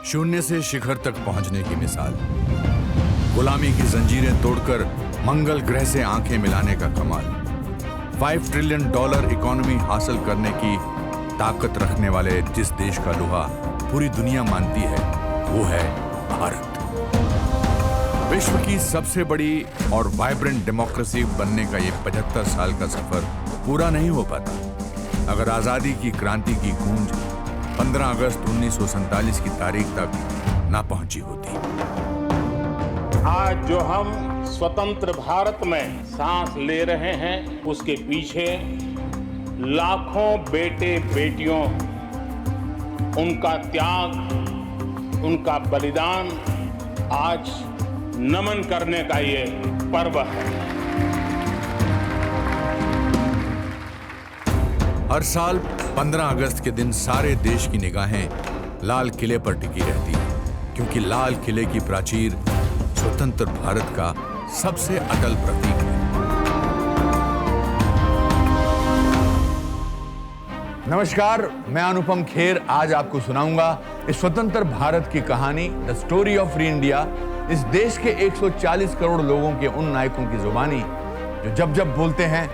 शून्य से शिखर तक पहुंचने की मिसाल, गुलामी की जंजीरें तोड़कर मंगल ग्रह से आंखें मिलाने का कमाल, $5 ट्रिलियन इकोनॉमी हासिल करने की ताकत रखने वाले जिस देश का लोहा पूरी दुनिया मानती है वो है भारत। विश्व की सबसे बड़ी और वाइब्रेंट डेमोक्रेसी बनने का ये 75 साल का सफर पूरा नहीं हो पाता अगर आजादी की क्रांति की गूंज 15 अगस्त 1947 की तारीख तक ना पहुंची होती। आज जो हम स्वतंत्र भारत में सांस ले रहे हैं उसके पीछे लाखों बेटे बेटियों, उनका त्याग, उनका बलिदान आज नमन करने का ये पर्व है। हर साल 15 अगस्त के दिन सारे देश की निगाहें लाल किले पर टिकी रहती हैं, क्योंकि लाल किले की प्राचीर स्वतंत्र भारत का सबसे अटल प्रतीक है। नमस्कार, मैं अनुपम खेर आज आपको सुनाऊंगा इस स्वतंत्र भारत की कहानी, the story of free India, इस देश के 140 करोड़ लोगों के उन नायकों की जुबानी जो जब जब बोलते हैं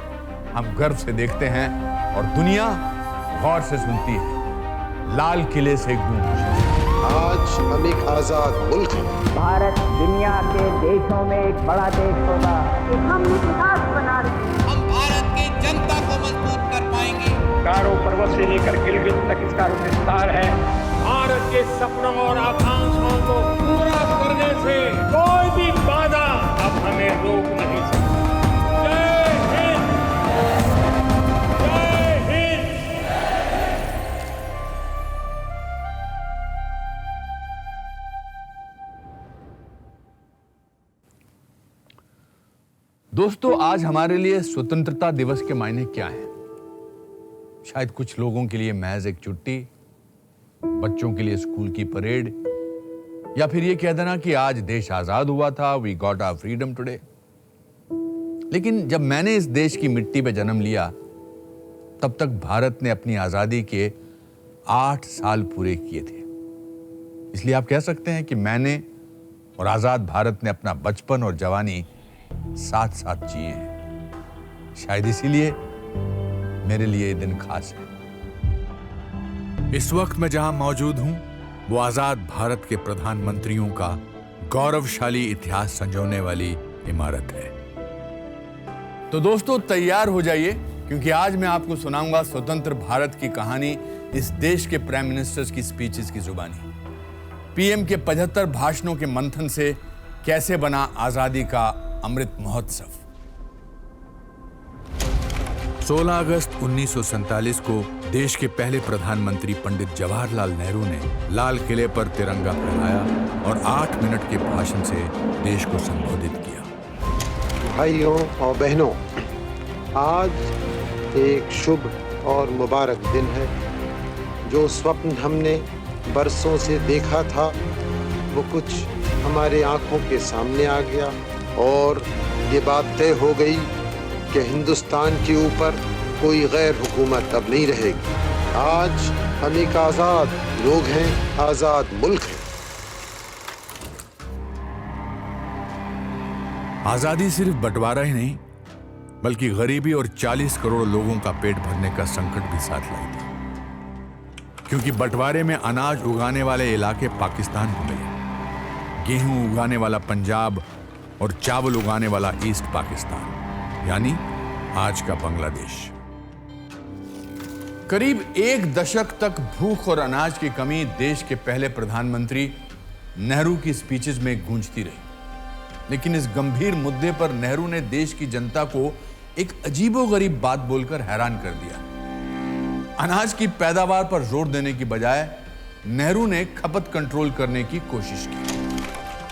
हम गर्व से देखते हैं और दुनिया गौर से सुनती है। लाल किले से गूंज। आज हम एक आजाद मुल्क हैं। भारत दुनिया के देशों में एक बड़ा देश होगा। हम इतिहास बना रहे हैं। हम भारत की जनता को मजबूत कर पाएंगे। कारो पर्वत से लेकर गिलगित तक इसका विस्तार है। भारत के सपनों और आकांक्षाओं को पूरा करने से कोई भी बाधा अब हमें रोक नहीं सकती। जय हिंद, जय हिंद। दोस्तों, आज हमारे लिए स्वतंत्रता दिवस के मायने क्या हैं? शायद कुछ लोगों के लिए महज एक छुट्टी, बच्चों के लिए स्कूल की परेड, या फिर ये कह देना कि आज देश आजाद हुआ था, we got our freedom today. लेकिन जब मैंने इस देश की मिट्टी पे जन्म लिया, तब तक भारत ने अपनी आजादी के 8 साल पूरे किए थे। इसलिए आप कह सकते हैं कि मैंने और आजाद भारत ने अपना बचपन और जवानी साथ साथ जिए हैं। शायद इसीलिए मेरे लिए ये दिन खास है। इस वक्त मैं जहां मौजूद हूं वो आजाद भारत के प्रधानमंत्रियों का गौरवशाली इतिहास संजोने वाली इमारत है। तो दोस्तों, तैयार हो जाइए, क्योंकि आज मैं आपको सुनाऊंगा स्वतंत्र भारत की कहानी इस देश के प्राइम मिनिस्टर्स की स्पीचेस की जुबानी। पीएम के 75 भाषणों के मंथन से कैसे बना आजादी का अमृत महोत्सव। 16 अगस्त 1947 को देश के पहले प्रधानमंत्री पंडित जवाहरलाल नेहरू ने लाल किले पर तिरंगा फहराया और 8 मिनट के भाषण से देश को संबोधित किया। भाइयों और बहनों, आज एक शुभ और मुबारक दिन है। जो स्वप्न हमने बरसों से देखा था वो कुछ हमारे आंखों के सामने आ गया और ये बात तय हो गई कि हिंदुस्तान के ऊपर कोई गैर हुकूमत अब नहीं रहेगी। आज हम एक आजाद लोग हैं, आजाद मुल्क हैं। आजादी सिर्फ बंटवारा ही नहीं, बल्कि गरीबी और 40 करोड़ लोगों का पेट भरने का संकट भी साथ लाई थी। क्योंकि बंटवारे में अनाज उगाने वाले इलाके पाकिस्तान को मिले, गेहूं उगाने वाला पंजाब और चावल उगाने वाला ईस्ट पाकिस्तान, यानी आज का बांग्लादेश। करीब 1 दशक तक भूख और अनाज की कमी देश के पहले प्रधानमंत्री नेहरू की स्पीचेस में गूंजती रही। लेकिन इस गंभीर मुद्दे पर नेहरू ने देश की जनता को एक अजीबोगरीब बात बोलकर हैरान कर दिया। अनाज की पैदावार पर जोर देने की बजाय नेहरू ने खपत कंट्रोल करने की कोशिश की।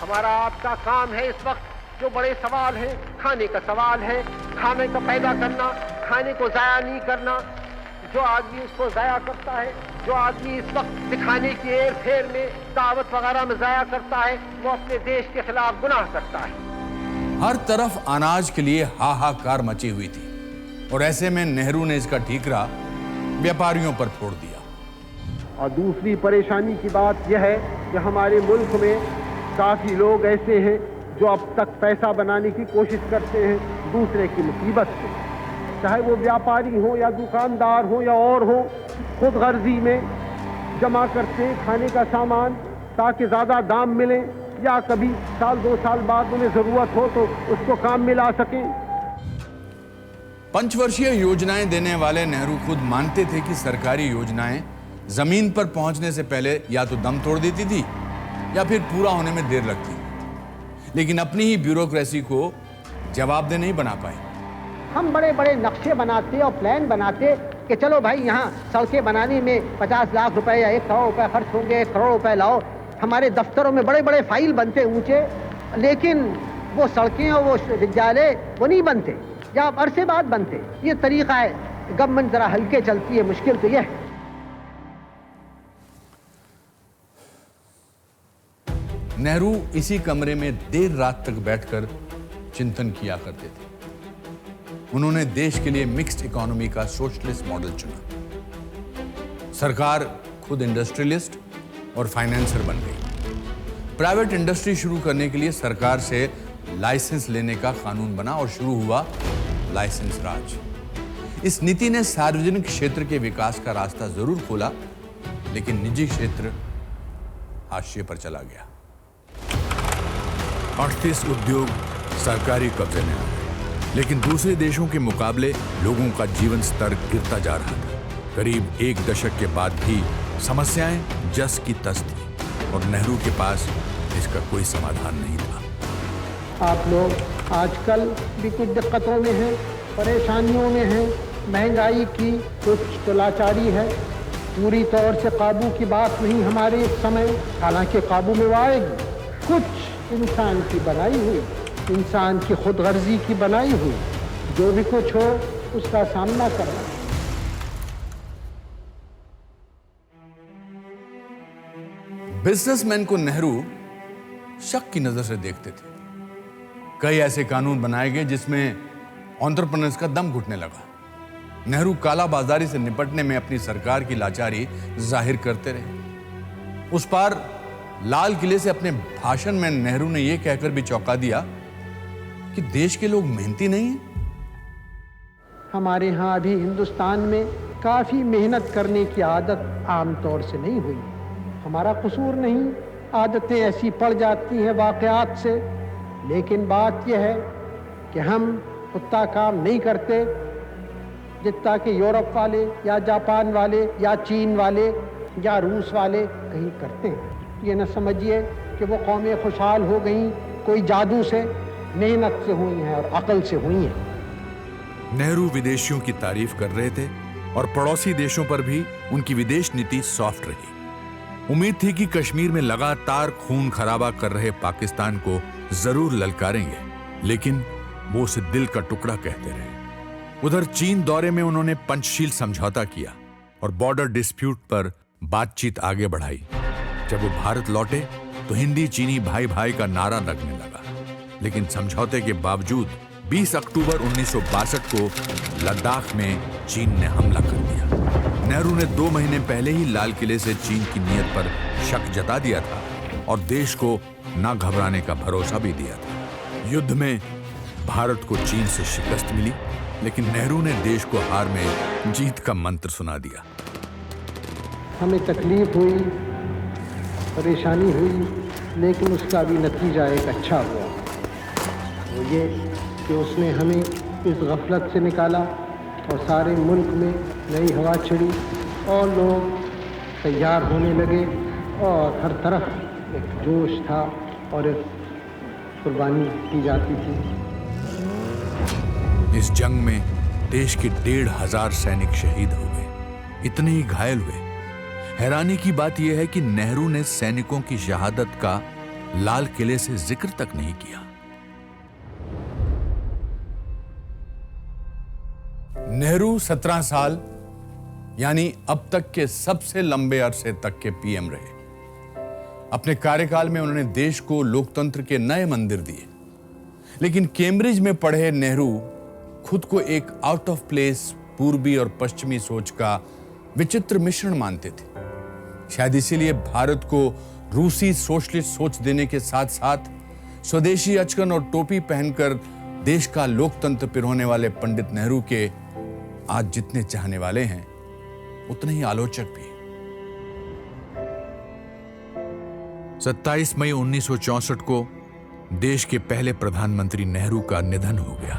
हमारा आपका काम है इस वक्त जो बड़े सवाल हैं, खाने का सवाल है, खाने को पैदा करना, खाने को जाया नहीं करना। जो आदमी उसको जाया करता है, जो आदमी इस वक्त दिखाने की एर फेर में दावत वगैरह में जाया करता है, वो अपने देश के खिलाफ गुनाह करता है। हर तरफ अनाज के लिए हाहाकार मची हुई थी और ऐसे में नेहरू ने इसका ठीकरा व्यापारियों पर फोड़ दिया। और दूसरी परेशानी की बात यह है कि हमारे मुल्क में काफ़ी लोग ऐसे हैं जो अब तक पैसा बनाने की कोशिश करते हैं दूसरे की मुसीबत से, चाहे वो व्यापारी हो या दुकानदार हो या और हो, खुद गर्जी में जमा करते हैं खाने का सामान ताकि ज़्यादा दाम मिले या कभी साल 2 साल बाद उन्हें ज़रूरत हो तो उसको काम में ला सकें। पंचवर्षीय योजनाएं देने वाले नेहरू खुद मानते थे कि सरकारी योजनाएं जमीन पर पहुंचने से पहले या तो दम तोड़ देती थी या फिर पूरा होने में देर लगती, लेकिन अपनी ही ब्यूरोक्रेसी को जवाबदेह नहीं बना पाए। हम बड़े बड़े नक्शे बनाते और प्लान बनाते कि चलो भाई यहाँ सड़कें बनाने में 50 लाख रुपए या 1 करोड़ रुपए खर्च होंगे, 1 करोड़ रुपए लाओ। हमारे दफ्तरों में बड़े बड़े फाइल बनते ऊंचे, लेकिन वो सड़कें और वो विद्यालय वो नहीं बनते या अरसे बाद बनते। ये तरीका है, गवर्नमेंट जरा हल्के चलती है, मुश्किल तो ये है। नेहरू इसी कमरे में देर रात तक बैठकर चिंतन किया करते थे। उन्होंने देश के लिए मिक्स्ड इकोनॉमी का सोशलिस्ट मॉडल चुना। सरकार खुद इंडस्ट्रियलिस्ट और फाइनेंसर बन गई। प्राइवेट इंडस्ट्री शुरू करने के लिए सरकार से लाइसेंस लेने का कानून बना और शुरू हुआ लाइसेंस राज। इस नीति ने सार्वजनिक क्षेत्र के विकास का रास्ता जरूर खोला, लेकिन निजी क्षेत्र हाशिए पर चला गया। 38 उद्योग सरकारी कब्जे में आ गए, लेकिन दूसरे देशों के मुकाबले लोगों का जीवन स्तर गिरता जा रहा था। करीब 1 दशक के बाद भी समस्याएं जस की तस थी और नेहरू के पास इसका कोई समाधान नहीं था। आप लोग आजकल भी कुछ दिक्कतों में हैं, परेशानियों में हैं, महंगाई की कुछ तो लाचारी है। पूरी तौर से काबू की बात नहीं हमारे इस समय, हालांकि काबू में वो आएगी। कुछ इंसान की बनाई हुई, इंसान की खुदगर्जी की बनाई हुई, जो भी कुछ हो उसका सामना करना। बिजनेसमैन को नेहरू शक की नजर से देखते थे। कई ऐसे कानून बनाए गए जिसमें एंटरप्रेन्योर्स का दम घुटने लगा। नेहरू काला बाजारी से निपटने में अपनी सरकार की लाचारी जाहिर करते रहे। उस पार लाल किले से अपने भाषण में नेहरू ने यह कहकर भी चौंका दिया कि देश के लोग मेहनती नहीं हैं। हमारे यहाँ अभी हिंदुस्तान में काफ़ी मेहनत करने की आदत आमतौर से नहीं हुई। हमारा कसूर नहीं, आदतें ऐसी पड़ जाती हैं वाक़यात से, लेकिन बात यह है कि हम उतना काम नहीं करते जितना कि यूरोप वाले या जापान वाले या चीन वाले या रूस वाले कहीं करते हैं। ये न समझिए कि वो कौमें खुशहाल हो गई कोई जादू से, मेहनत से हुई हैं और अकल से हुई हैं। नेहरू विदेशियों की तारीफ कर रहे थे और पड़ोसी देशों पर भी उनकी विदेश नीति सॉफ्ट रही। उम्मीद थी कि कश्मीर में लगातार खून खराबा कर रहे पाकिस्तान को जरूर ललकारेंगे, लेकिन वो उसे दिल का टुकड़ा कहते रहे। उधर चीन दौरे में उन्होंने पंचशील समझौता किया और बॉर्डर डिस्प्यूट पर बातचीत आगे बढ़ाई। जब वो भारत लौटे तो हिंदी चीनी भाई भाई का नारा लगने लगा, लेकिन समझौते के बावजूद 20 अक्टूबर 1962 को लद्दाख में चीन ने हमला कर दिया। नेहरू ने 2 महीने पहले ही लाल किले से चीन की नीयत पर शक जता दिया था और देश को ना घबराने का भरोसा भी दिया था। युद्ध में भारत को चीन से शिकस्त मिली, लेकिन नेहरू ने देश को हार में जीत का मंत्र सुना दिया। हमें तकलीफ हुई, परेशानी हुई, लेकिन उसका भी नतीजा एक अच्छा हुआ। वो ये कि उसने हमें इस गफलत से निकाला और सारे मुल्क में नई हवा छिड़ी और लोग तैयार होने लगे और हर तरफ एक जोश था और एक कुर्बानी की जाती थी। इस जंग में देश के 1,500 सैनिक शहीद हो गए, इतने ही घायल हुए। हैरानी की बात यह है कि नेहरू ने सैनिकों की शहादत का लाल किले से जिक्र तक नहीं किया। नेहरू 17 साल यानी अब तक के सबसे लंबे अरसे तक के पीएम रहे। अपने कार्यकाल में उन्होंने देश को लोकतंत्र के नए मंदिर दिए, लेकिन कैम्ब्रिज में पढ़े नेहरू खुद को एक आउट ऑफ प्लेस पूर्वी और पश्चिमी सोच का विचित्र मिश्रण मानते थे। शायद इसीलिए भारत को रूसी सोशलिस्ट सोच देने के साथ साथ स्वदेशी अचकन और टोपी पहनकर देश का लोकतंत्र पिरोने वाले पंडित नेहरू के आज जितने चाहने वाले हैं उतने ही आलोचक भी। 27 मई 1964 को देश के पहले प्रधानमंत्री नेहरू का निधन हो गया।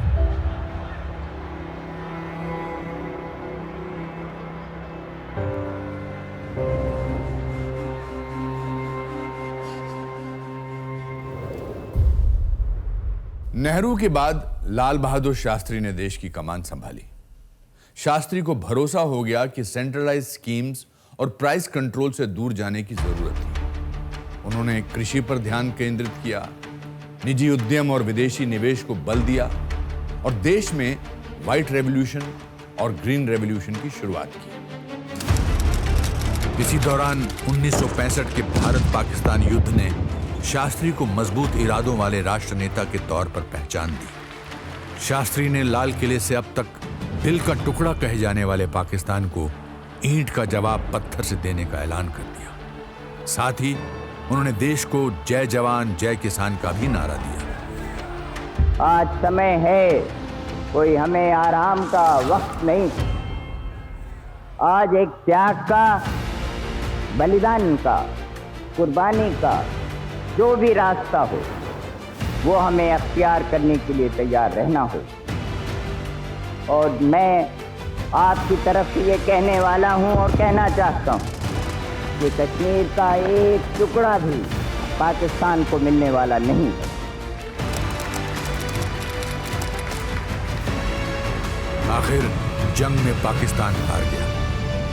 नेहरू के बाद लाल बहादुर शास्त्री ने देश की कमान संभाली। शास्त्री को भरोसा हो गया कि सेंट्रलाइज स्कीम्स और प्राइस कंट्रोल से दूर जाने की जरूरत थी। उन्होंने कृषि पर ध्यान केंद्रित किया, निजी उद्यम और विदेशी निवेश को बल दिया और देश में व्हाइट रेवोल्यूशन और ग्रीन रेवोल्यूशन की शुरुआत की। इसी दौरान 1965 के भारत पाकिस्तान युद्ध ने शास्त्री को मजबूत इरादों वाले राष्ट्रनेता के तौर पर पहचान दी। शास्त्री ने लाल किले से अब तक दिल का टुकड़ा कहे जाने वाले पाकिस्तान को ईंट का जवाब पत्थर से देने का ऐलान कर दिया। साथ ही उन्होंने देश को जय जवान जय किसान का भी नारा दिया। आज समय है, कोई हमें आराम का वक्त नहीं। आज एक त्याग का, बलिदान का, कुर्बानी का जो भी रास्ता हो वो हमें अख्तियार करने के लिए तैयार रहना हो। और मैं आपकी तरफ से ये कहने वाला हूँ और कहना चाहता हूँ कि कश्मीर का एक टुकड़ा भी पाकिस्तान को मिलने वाला नहीं है। आखिर जंग में पाकिस्तान हार गया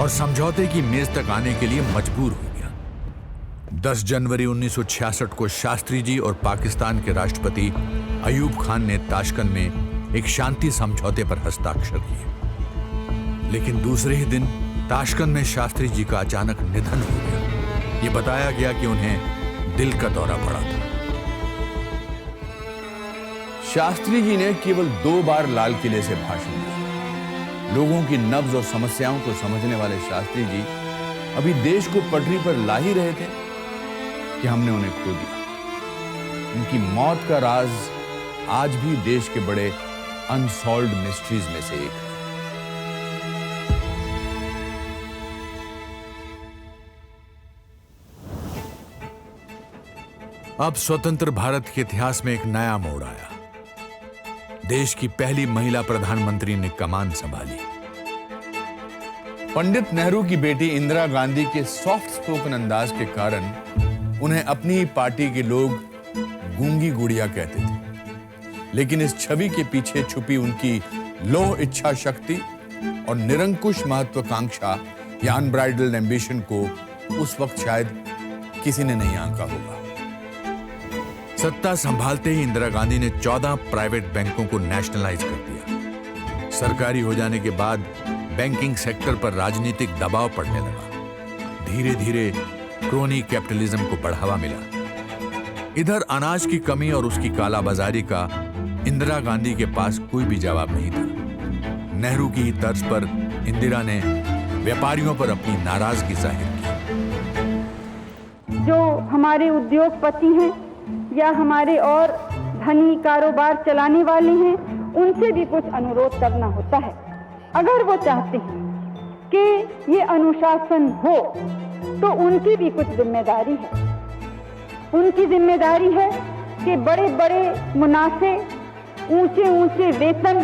और समझौते की मेज तक आने के लिए मजबूर हो गया। 10 जनवरी 1966 को शास्त्री जी और पाकिस्तान के राष्ट्रपति अयूब खान ने ताशकंद में एक शांति समझौते पर हस्ताक्षर किए। लेकिन दूसरे ही दिन ताशकंद में शास्त्री जी का अचानक निधन हो गया। ये बताया गया कि उन्हें दिल का दौरा पड़ा था। शास्त्री जी ने केवल 2 बार लाल किले से भाषण दिया। लोगों की नब्ज और समस्याओं को समझने वाले शास्त्री जी अभी देश को पटरी पर ला ही रहे थे कि हमने उन्हें खो दिया। उनकी मौत का राज आज भी देश के बड़े अनसॉल्व्ड मिस्ट्रीज में से एक है। अब स्वतंत्र भारत के इतिहास में एक नया मोड़ आया। देश की पहली महिला प्रधानमंत्री ने कमान संभाली। पंडित नेहरू की बेटी इंदिरा गांधी के सॉफ्ट स्पोकन अंदाज के कारण उन्हें अपनी ही पार्टी के लोग गूंगी गुड़िया कहते थे। लेकिन इस छवि के पीछे छुपी उनकी लोह इच्छा शक्ति और निरंकुश महत्वाकांक्षा या अनब्राइडल्ड एम्बिशन को उस वक्त शायद किसी ने नहीं आंका होगा। सत्ता संभालते ही इंदिरा गांधी ने 14 प्राइवेट बैंकों को नेशनलाइज कर दिया। सरकारी हो जाने के बाद बैंकिंग सेक्टर पर राजनीतिक दबाव पड़ने लगा। धीरे धीरे क्रोनी कैपिटलिज्म को बढ़ावा मिला। इधर अनाज की कमी और उसकी कालाबाजारी का इंदिरा गांधी के पास कोई भी जवाब नहीं था। नेहरू की तर्ज पर इंदिरा ने व्यापारियों पर अपनी नाराजगी जाहिर की। जो हमारे उद्योगपति हैं या हमारे और धनी कारोबार चलाने वाले हैं, उनसे भी कुछ अनुरोध करना होता है। अगर वो चाहते हैं कि ये अनुशासन हो तो उनकी भी कुछ जिम्मेदारी है। उनकी जिम्मेदारी है कि बड़े बड़े मुनाफे, ऊंचे ऊंचे वेतन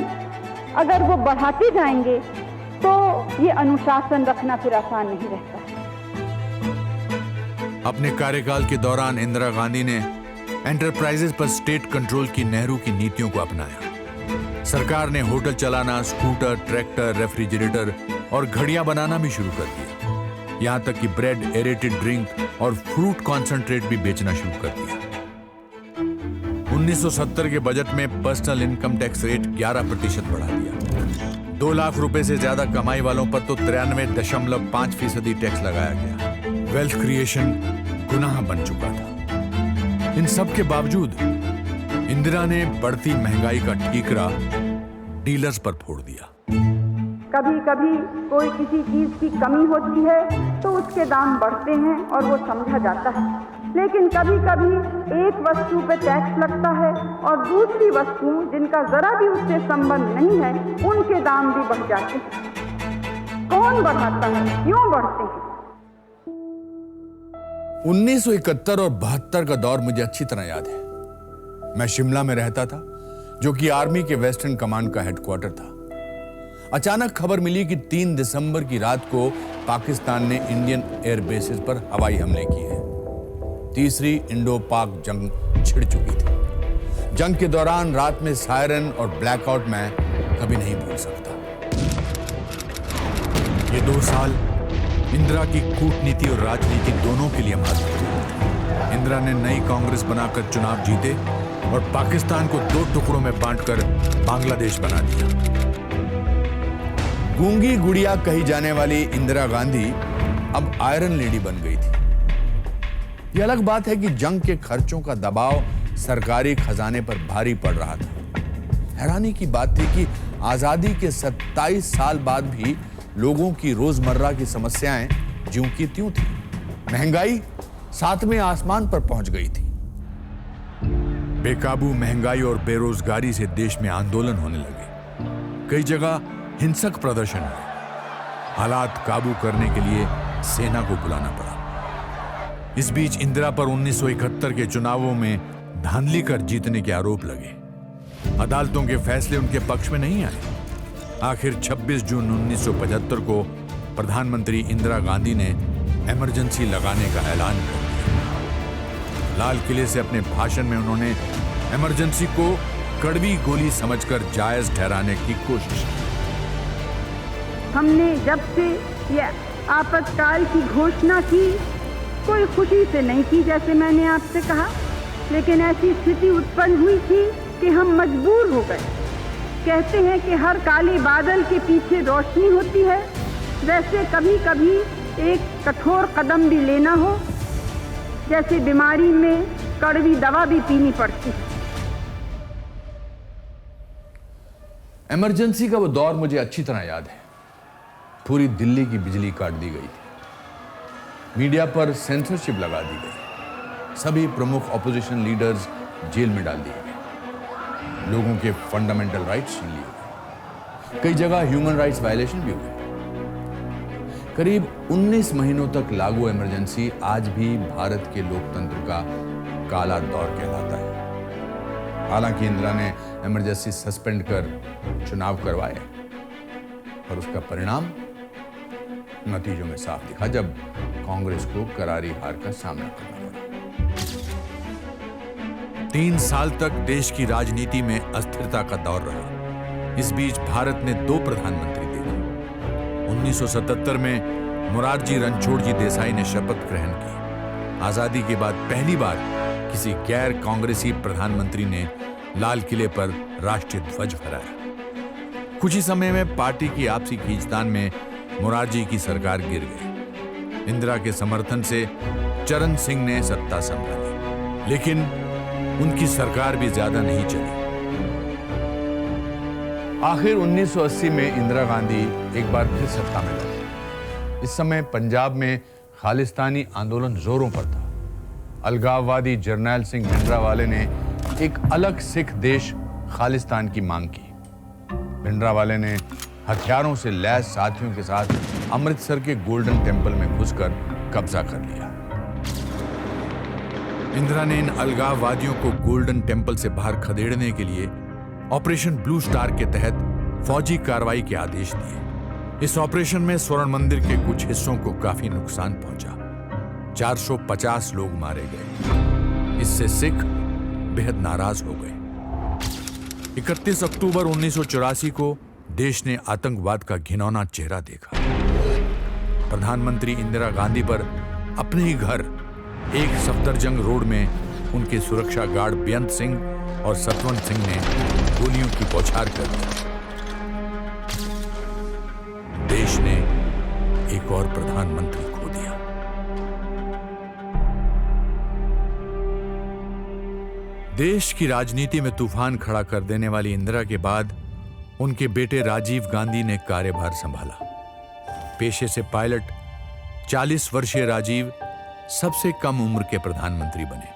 अगर वो बढ़ाते जाएंगे तो ये अनुशासन रखना फिर आसान नहीं रहता है। अपने कार्यकाल के दौरान इंदिरा गांधी ने एंटरप्राइजेस पर स्टेट कंट्रोल की नेहरू की नीतियों को अपनाया। सरकार ने होटल चलाना, स्कूटर, ट्रैक्टर, रेफ्रिजरेटर और घड़ियां बनाना भी शुरू कर दिया। यहां तक कि ब्रेड, एरेटेड ड्रिंक और फ्रूट कॉन्सेंट्रेट भी बेचना शुरू कर दिया। 1970 के बजट में पर्सनल इनकम टैक्स रेट 11% बढ़ा दिया। 2 लाख रुपए से ज्यादा कमाई वालों पर तो 93.5% टैक्स लगाया गया। वेल्थ क्रिएशन गुनाह बन चुका था। इन सब के बावजूद इंदिरा ने बढ़ती महंगाई का ठीकरा डीलर्स पर फोड़ दिया। कभी कभी कोई किसी चीज की कमी होती है तो उसके दाम बढ़ते हैं और वो समझा जाता है। लेकिन कभी कभी एक वस्तु पे टैक्स लगता है और दूसरी वस्तु जिनका जरा भी उससे संबंध नहीं है उनके दाम भी बढ़ जाते हैं। कौन बढ़ाता है, क्यों बढ़ते हैं? 1971 और 72 का दौर मुझे अच्छी तरह याद है। मैं शिमला में रहता था, जो कि आर्मी के वेस्टर्न कमांड का हेडक्वार्टर था। अचानक खबर मिली कि 3 दिसंबर की रात को पाकिस्तान ने इंडियन एयर बेसिस पर हवाई हमले किए हैं। तीसरी इंडो पाक जंग छिड़ चुकी थी। जंग के दौरान रात में सायरन और ब्लैकआउट मैं कभी नहीं भूल सकता। ये 2 साल इंदिरा की कूटनीति और राजनीति दोनों के लिए महत्वपूर्ण। इंदिरा ने नई कांग्रेस बनाकर चुनाव जीते और पाकिस्तान को 2 टुकड़ों में बांटकर बांग्लादेश बना दिया। गूंगी गुड़िया कही जाने वाली इंदिरा गांधी अब आयरन लेडी बन गई थी। यह अलग बात है कि जंग के खर्चों का दबाव सरकारी खजाने पर भारी पड़ रहा था। हैरानी की बात थी कि आजादी के 27 साल बाद भी लोगों की रोजमर्रा की समस्याएं ज्यों की त्यों थी। महंगाई 7वें आसमान पर पहुंच गई थी। बेकाबू महंगाई और बेरोजगारी से देश में आंदोलन होने लगे। कई जगह हिंसक प्रदर्शन हुए। हालात काबू करने के लिए सेना को बुलाना पड़ा। इस बीच इंदिरा पर 1971 के चुनावों में धांधली कर जीतने के आरोप लगे। अदालतों के फैसले उनके पक्ष में नहीं आए। आखिर 26 जून 1975 को प्रधानमंत्री इंदिरा गांधी ने इमरजेंसी लगाने का ऐलान कर दिया। लाल किले से अपने भाषण में उन्होंने इमरजेंसी को कड़वी गोली समझकर जायज ठहराने की कोशिश की। हमने जब से यह आपातकाल की घोषणा की, कोई खुशी से नहीं की, जैसे मैंने आपसे कहा, लेकिन ऐसी स्थिति उत्पन्न हुई थी कि हम मजबूर हो गए। कहते हैं कि हर काले बादल के पीछे रोशनी होती है, वैसे कभी कभी एक कठोर कदम भी लेना हो, जैसे बीमारी में कड़वी दवा भी पीनी पड़ती है। इमरजेंसी का वो दौर मुझे अच्छी तरह याद है। पूरी दिल्ली की बिजली काट दी गई थी। मीडिया पर सेंसरशिप लगा दी गई। सभी प्रमुख ऑपोजिशन लीडर्स जेल में डाल दिए गए। लोगों के फंडामेंटल राइट्स छीन लिए गए। कई जगह ह्यूमन राइट्स वायलेशन भी हुए। करीब 19 महीनों तक लागू इमरजेंसी आज भी भारत के लोकतंत्र का काला दौर कहलाता है। हालांकि इंदिरा ने इमरजेंसी सस्पेंड कर चुनाव करवाए, पर उसका परिणाम नतीजों में साफ दिखा जब कांग्रेस को करारी हार का सामना करना पड़ा। 3 साल तक देश की राजनीति में अस्थिरता का दौर रहा। इस बीच भारत ने 2 प्रधानमंत्री देखे। 1977 में मोरारजी रणछोड़जी देसाई ने शपथ ग्रहण की। आजादी के बाद पहली बार किसी गैर कांग्रेसी प्रधानमंत्री ने लाल किले पर राष्ट्रीय ध्वज फहराया। कुछ ही समय में पार्टी की आपसी खींचतान में मोरारजी की सरकार गिर गई। इंदिरा के समर्थन से चरण सिंह ने सत्ता संभाली, लेकिन उनकी सरकार भी ज्यादा नहीं चली। आखिर 1980 में इंदिरा गांधी एक बार फिर सत्ता में लगी। इस समय पंजाब में खालिस्तानी आंदोलन जोरों पर था। अलगाववादी जरनैल सिंह भिंडरावाले ने एक अलग सिख देश खालिस्तान की मांग की। भिंडरावाले ने हथियारों से लैस साथियों के साथ अमृतसर के गोल्डन टेम्पल में घुसकर कब्जा कर लिया। इंदिरा ने इन अलगाववादियों को गोल्डन टेम्पल से बाहर खदेड़ने के लिए ऑपरेशन ब्लू स्टार के तहत फौजी कार्रवाई के आदेश दिए। इस ऑपरेशन में स्वर्ण मंदिर के कुछ हिस्सों को काफी नुकसान पहुंचा। 450 लोग मारे गए। इससे सिख बेहद नाराज हो गए। 31 अक्टूबर 1984 को देश ने आतंकवाद का घिनौना चेहरा देखा। प्रधानमंत्री इंदिरा गांधी पर अपने ही घर एक सफदरजंग रोड में उनके सुरक्षा गार्ड बेअंत सिंह और सतवंत सिंह ने गोलियों की बौछार कर दी। देश ने एक और प्रधानमंत्री खो दिया। देश की राजनीति में तूफान खड़ा कर देने वाली इंदिरा के बाद उनके बेटे राजीव गांधी ने कार्यभार संभाला। पेशे से पायलट, 40 वर्षीय राजीव सबसे कम उम्र के प्रधानमंत्री बने,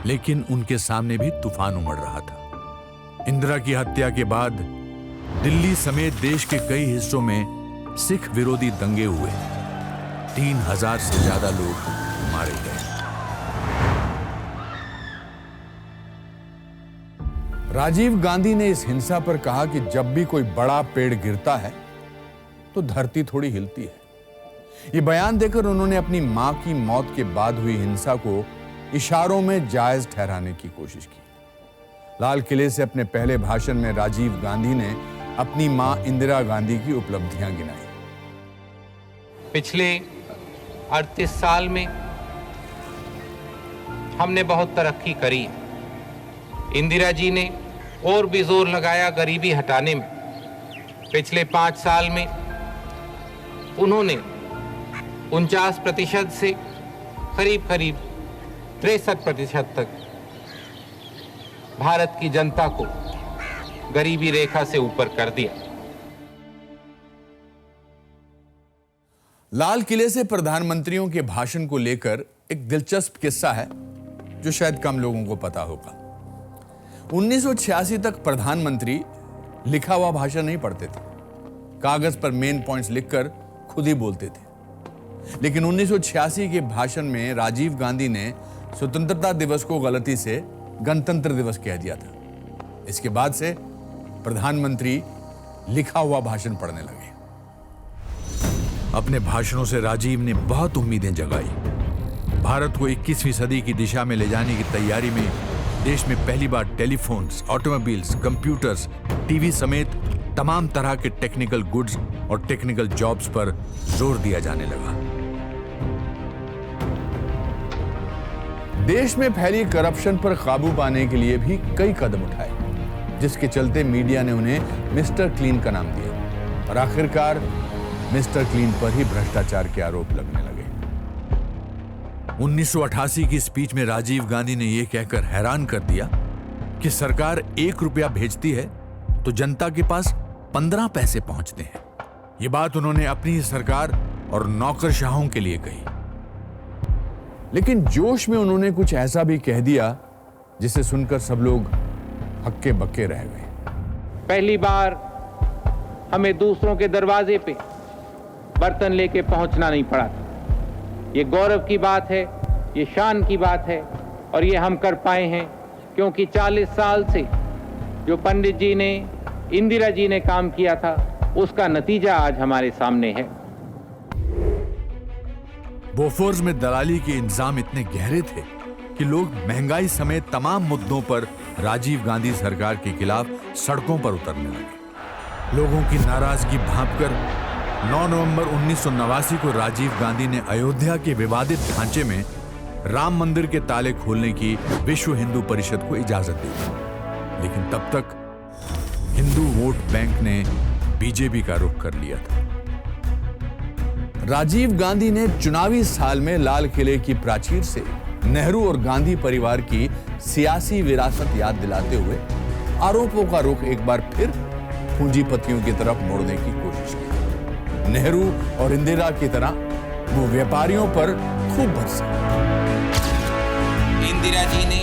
लेकिन उनके सामने भी तूफान उमड़ रहा था। इंदिरा की हत्या के बाद दिल्ली समेत देश के कई हिस्सों में सिख विरोधी दंगे हुए। 3000 से ज्यादा लोग मारे गए। राजीव गांधी ने इस हिंसा पर कहा कि जब भी कोई बड़ा पेड़ गिरता है तो धरती थोड़ी हिलती है। यह बयान देकर उन्होंने अपनी मां की मौत के बाद हुई हिंसा को इशारों में जायज ठहराने की कोशिश की। लाल किले से अपने पहले भाषण में राजीव गांधी ने अपनी मां इंदिरा गांधी की उपलब्धियां गिनाई। पिछले 38 साल में हमने बहुत तरक्की करी। इंदिरा जी ने और भी जोर लगाया गरीबी हटाने में। पिछले 5 साल में उन्होंने 49% से करीब 63% तक भारत की जनता को गरीबी रेखा से ऊपर कर दिया। लाल किले से प्रधानमंत्रियों के भाषण को लेकर एक दिलचस्प किस्सा है जो शायद कम लोगों को पता होगा। 1986 तक प्रधानमंत्री लिखा हुआ भाषण नहीं पढ़ते थे, कागज पर मेन पॉइंट्स लिखकर खुद ही बोलते थे। लेकिन 1986 के भाषण में राजीव गांधी ने स्वतंत्रता दिवस को गलती से गणतंत्र दिवस कह दिया था। इसके बाद से प्रधानमंत्री लिखा हुआ भाषण पढ़ने लगे। अपने भाषणों से राजीव ने बहुत उम्मीदें जगाई। भारत को 21वीं सदी की दिशा में ले जाने की तैयारी में देश में पहली बार टेलीफोन्स, ऑटोमोबाइल्स, कंप्यूटर्स, टीवी समेत तमाम तरह के टेक्निकल गुड्स और टेक्निकल जॉब्स पर जोर दिया जाने लगा। देश में फैली करप्शन पर काबू पाने के लिए भी कई कदम उठाए, जिसके चलते मीडिया ने उन्हें मिस्टर क्लीन का नाम दिया और आखिरकार मिस्टर क्लीन पर ही भ्रष्टाचार के आरोप लगने लगे। 1988 की स्पीच में राजीव गांधी ने यह कहकर हैरान कर दिया कि सरकार 1 रुपया भेजती है तो जनता के पास 15 पैसे पहुंचते हैं। यह बात उन्होंने अपनी ही सरकार और नौकरशाहों के लिए कही। लेकिन जोश में उन्होंने कुछ ऐसा भी कह दिया जिसे सुनकर सब लोग हक्के बक्के रह गए। पहली बार हमें दूसरों के दरवाजे पे बर्तन लेके पहुंचना नहीं पड़ा था। ये गौरव की बात है, ये शान की बात है और ये हम कर पाए हैं क्योंकि 40 साल से जो पंडित जी ने, इंदिरा जी ने काम किया था, उसका नतीजा आज हमारे सामने है। बोफोर्स में दलाली के इंतजाम इतने गहरे थे कि लोग महंगाई समेत तमाम मुद्दों पर राजीव गांधी सरकार के खिलाफ सड़कों पर उतरने लगे। लोगों की नाराजगी भांपकर 9 नवंबर 1989 को राजीव गांधी ने अयोध्या के विवादित ढांचे में राम मंदिर के ताले खोलने की विश्व हिंदू परिषद को इजाजत दी। लेकिन तब तक हिंदू वोट बैंक ने बीजेपी का रुख कर लिया था। राजीव गांधी ने चुनावी साल में लाल किले की प्राचीर से नेहरू और गांधी परिवार की सियासी विरासत याद दिलाते हुए आरोपों का रुख एक बार फिर पूंजीपतियों की तरफ मोड़ने की कोशिश की। नेहरू और इंदिरा की तरह वो व्यापारियों पर खूब बरसे। इंदिरा जी ने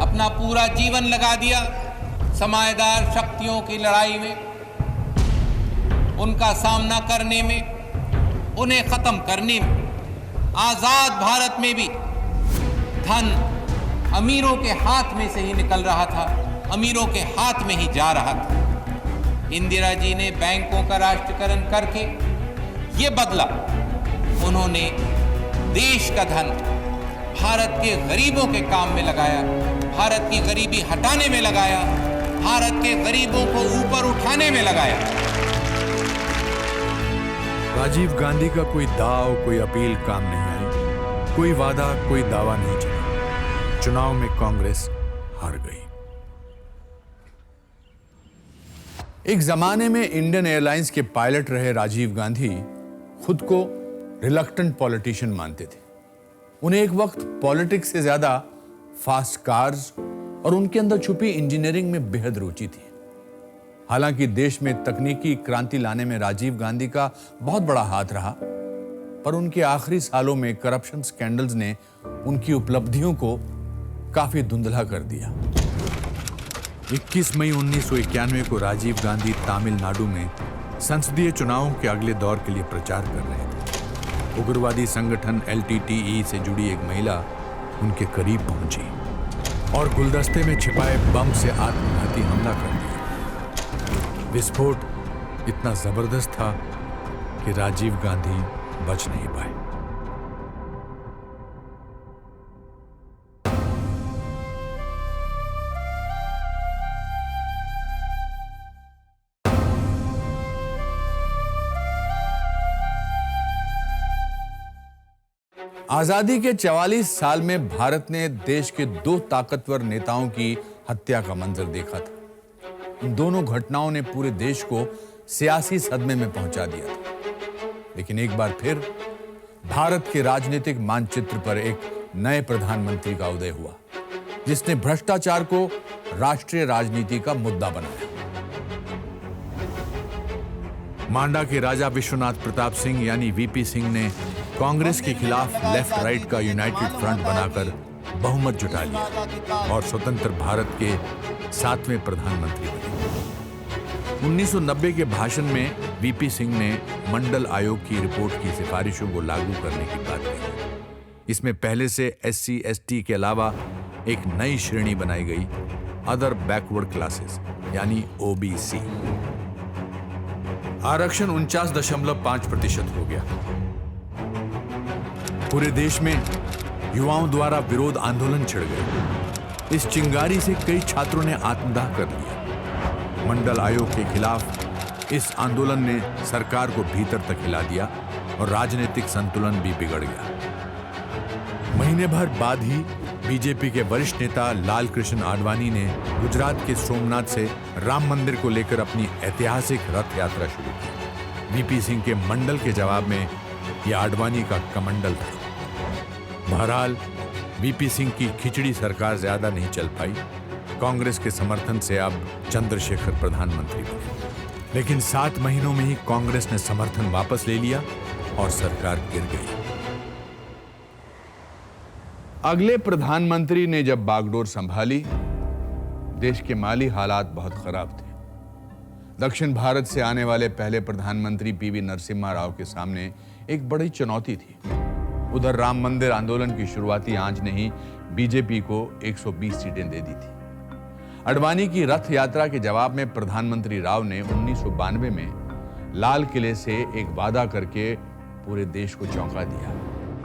अपना पूरा जीवन लगा दिया समाजदार शक्तियों की लड़ाई में, उनका सामना करने में, उन्हें खत्म करने में। आजाद भारत में भी धन अमीरों के हाथ में से ही निकल रहा था, अमीरों के हाथ में ही जा रहा था। इंदिरा जी ने बैंकों का राष्ट्रीयकरण करके ये बदला। उन्होंने देश का धन भारत के गरीबों के काम में लगाया, भारत की गरीबी हटाने में लगाया, भारत के गरीबों को ऊपर उठाने में लगाया। राजीव गांधी का कोई दाव, कोई अपील काम नहीं आई, कोई वादा, कोई दावा नहीं चला। चुनाव में कांग्रेस हार गई। एक जमाने में इंडियन एयरलाइंस के पायलट रहे राजीव गांधी खुद को रिलक्टेंट पॉलिटिशियन मानते थे। उन्हें एक वक्त पॉलिटिक्स से ज्यादा फास्ट कार्स और उनके अंदर छुपी इंजीनियरिंग में बेहद रुचि थी। हालांकि देश में तकनीकी क्रांति लाने में राजीव गांधी का बहुत बड़ा हाथ रहा, पर उनके आखिरी सालों में करप्शन स्कैंडल्स ने उनकी उपलब्धियों को काफी धुंधला कर दिया। 21 मई 1991 को राजीव गांधी तमिलनाडु में संसदीय चुनावों के अगले दौर के लिए प्रचार कर रहे थे। उग्रवादी संगठन LTTE से जुड़ी एक महिला उनके करीब पहुंची और गुलदस्ते में छिपाए बम से आत्मघाती हमला कर दिया। विस्फोट इतना जबरदस्त था कि राजीव गांधी बच नहीं पाए। आजादी के 44 साल में भारत ने देश के 2 ताकतवर नेताओं की हत्या का मंजर देखा था। इन दोनों घटनाओं ने पूरे देश को सियासी सदमे में पहुंचा दिया था। लेकिन एक बार फिर भारत के राजनीतिक मानचित्र पर एक नए प्रधानमंत्री का उदय हुआ, जिसने भ्रष्टाचार को राष्ट्रीय राजनीति का मुद्दा बनाया। मांडा के राजा विश्वनाथ प्रताप सिंह यानी VP सिंह ने कांग्रेस के खिलाफ लेफ्ट राइट का यूनाइटेड फ्रंट बनाकर बहुमत जुटा लिया और स्वतंत्र भारत के 7वें प्रधानमंत्री बने। 1990 के भाषण में VP सिंह ने मंडल आयोग की रिपोर्ट की सिफारिशों को लागू करने की बात कही। इसमें पहले से SC ST के अलावा एक नई श्रेणी बनाई गई, अदर बैकवर्ड क्लासेस यानी OBC। आरक्षण 49.5% हो गया। पूरे देश में युवाओं द्वारा विरोध आंदोलन छिड़ गए। इस चिंगारी से कई छात्रों ने आत्मदाह कर लिया। मंडल आयोग के खिलाफ इस आंदोलन ने सरकार को भीतर तक हिला दिया और राजनीतिक संतुलन भी बिगड़ गया। महीने भर बाद ही बीजेपी के वरिष्ठ नेता लाल कृष्ण आडवाणी ने गुजरात के सोमनाथ से राम मंदिर को लेकर अपनी ऐतिहासिक रथ यात्रा शुरू की। VP सिंह के मंडल के जवाब में यह आडवाणी का कमंडल था। बहरहाल VP सिंह की खिचड़ी सरकार ज्यादा नहीं चल पाई। कांग्रेस के समर्थन से अब चंद्रशेखर प्रधानमंत्री बने। लेकिन 7 महीनों में ही कांग्रेस ने समर्थन वापस ले लिया और सरकार गिर गई। अगले प्रधानमंत्री ने जब बागडोर संभाली, देश के माली हालात बहुत खराब थे। दक्षिण भारत से आने वाले पहले प्रधानमंत्री PV नरसिम्हा राव के सामने एक बड़ी चुनौती थी। उधर राम मंदिर आंदोलन की शुरुआती आंच ने ही बीजेपी को 120 सीटें दे दी थी। आडवाणी की रथ यात्रा के जवाब में प्रधानमंत्री राव ने 1992 में लाल किले से एक वादा करके पूरे देश को चौंका दिया।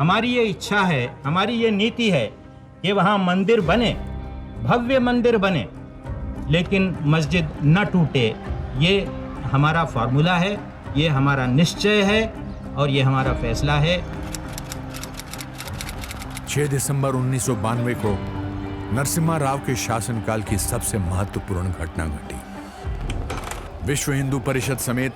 हमारी ये इच्छा है, हमारी ये नीति है कि वहां मंदिर बने, भव्य मंदिर बने, लेकिन मस्जिद न टूटे। ये हमारा फॉर्मूला है, ये हमारा निश्चय है और ये हमारा फैसला है। 6 दिसंबर 1992 को नरसिम्हा राव के शासनकाल की सबसे महत्वपूर्ण घटना घटी। विश्व हिंदू परिषद समेत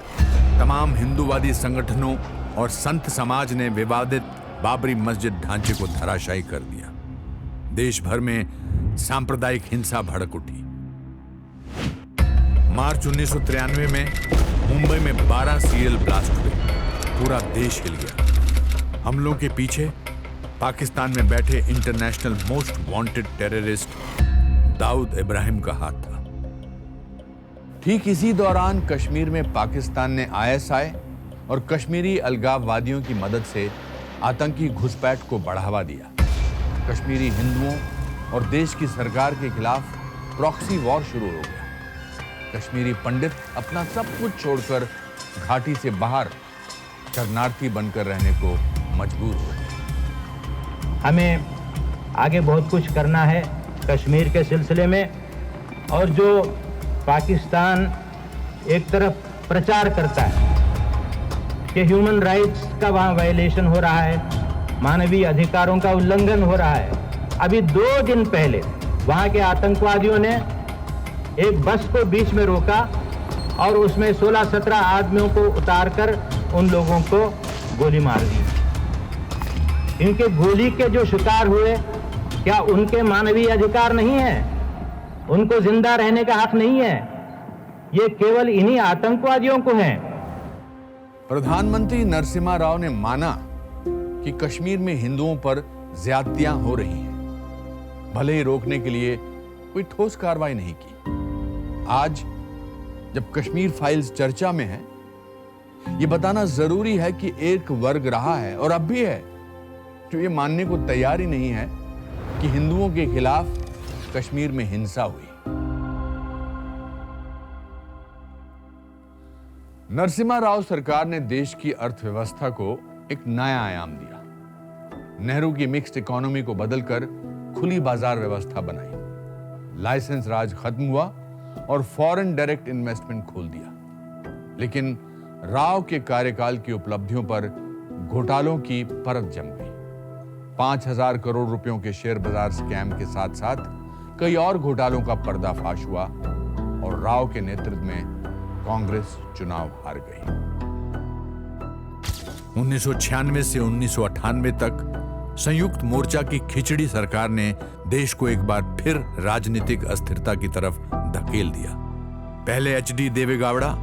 तमाम हिंदूवादी संगठनों और संत समाज ने विवादित बाबरी मस्जिद ढांचे को धराशायी कर दिया। देश भर में सांप्रदायिक हिंसा भड़क उठी। मार्च 1993 में मुंबई में 12 सीरियल ब्लास्ट हुए। पूरा देश हिल गया। हमलों के पीछे पाकिस्तान में बैठे international most wanted terrorist Dawood Ibrahim का हाथ था। ठीक इसी दौरान कश्मीर में पाकिस्तान ने ISI और कश्मीरी अलगाववादियों की मदद से आतंकी घुसपैठ को बढ़ावा दिया। कश्मीरी हिंदुओं और देश की सरकार के खिलाफ प्रॉक्सी वॉर शुरू हो गया। कश्मीरी पंडित अपना सब कुछ छोड़कर घाटी से बाहर शरणार्थी बनकर रहने को मजबूर हो गए। हमें आगे बहुत कुछ करना है कश्मीर के सिलसिले में, और जो पाकिस्तान एक तरफ प्रचार करता है कि ह्यूमन राइट्स का वहाँ वायलेशन हो रहा है, मानवीय अधिकारों का उल्लंघन हो रहा है। अभी 2 दिन पहले वहाँ के आतंकवादियों ने एक बस को बीच में रोका और उसमें 16-17 आदमियों को उतारकर उन लोगों को गोली मार दी। इनके गोली के जो शिकार हुए, क्या उनके मानवीय अधिकार नहीं है? उनको जिंदा रहने का हक नहीं है? ये केवल इन्हीं आतंकवादियों को है। प्रधानमंत्री नरसिम्हा राव ने माना कि कश्मीर में हिंदुओं पर ज्यादतियां हो रही हैं, भले ही रोकने के लिए कोई ठोस कार्रवाई नहीं की। आज जब कश्मीर फाइल्स चर्चा में है, यह बताना जरूरी है कि एक वर्ग रहा है और अब भी है जो ये मानने को तैयार ही नहीं है कि हिंदुओं के खिलाफ कश्मीर में हिंसा हुई। नरसिम्हा राव सरकार ने देश की अर्थव्यवस्था को एक नया आयाम दिया। नेहरू की मिक्स्ड इकोनॉमी को बदलकर खुली बाजार व्यवस्था बनाई। लाइसेंस राज खत्म हुआ और फॉरेन डायरेक्ट इन्वेस्टमेंट खोल दिया। लेकिन राव के कार्यकाल की उपलब्धियों पर घोटालों की परत जम गई। 5,000 करोड़ रुपयों के शेयर बाजार स्कैम के साथ साथ कई और घोटालों का पर्दाफाश हुआ और राव के नेतृत्व में कांग्रेस चुनाव हार गई। 1996 से 1998 तक संयुक्त मोर्चा की खिचड़ी सरकार ने देश को एक बार फिर राजनीतिक अस्थिरता की तरफ धकेल दिया। पहले HD देवेगौड़ा,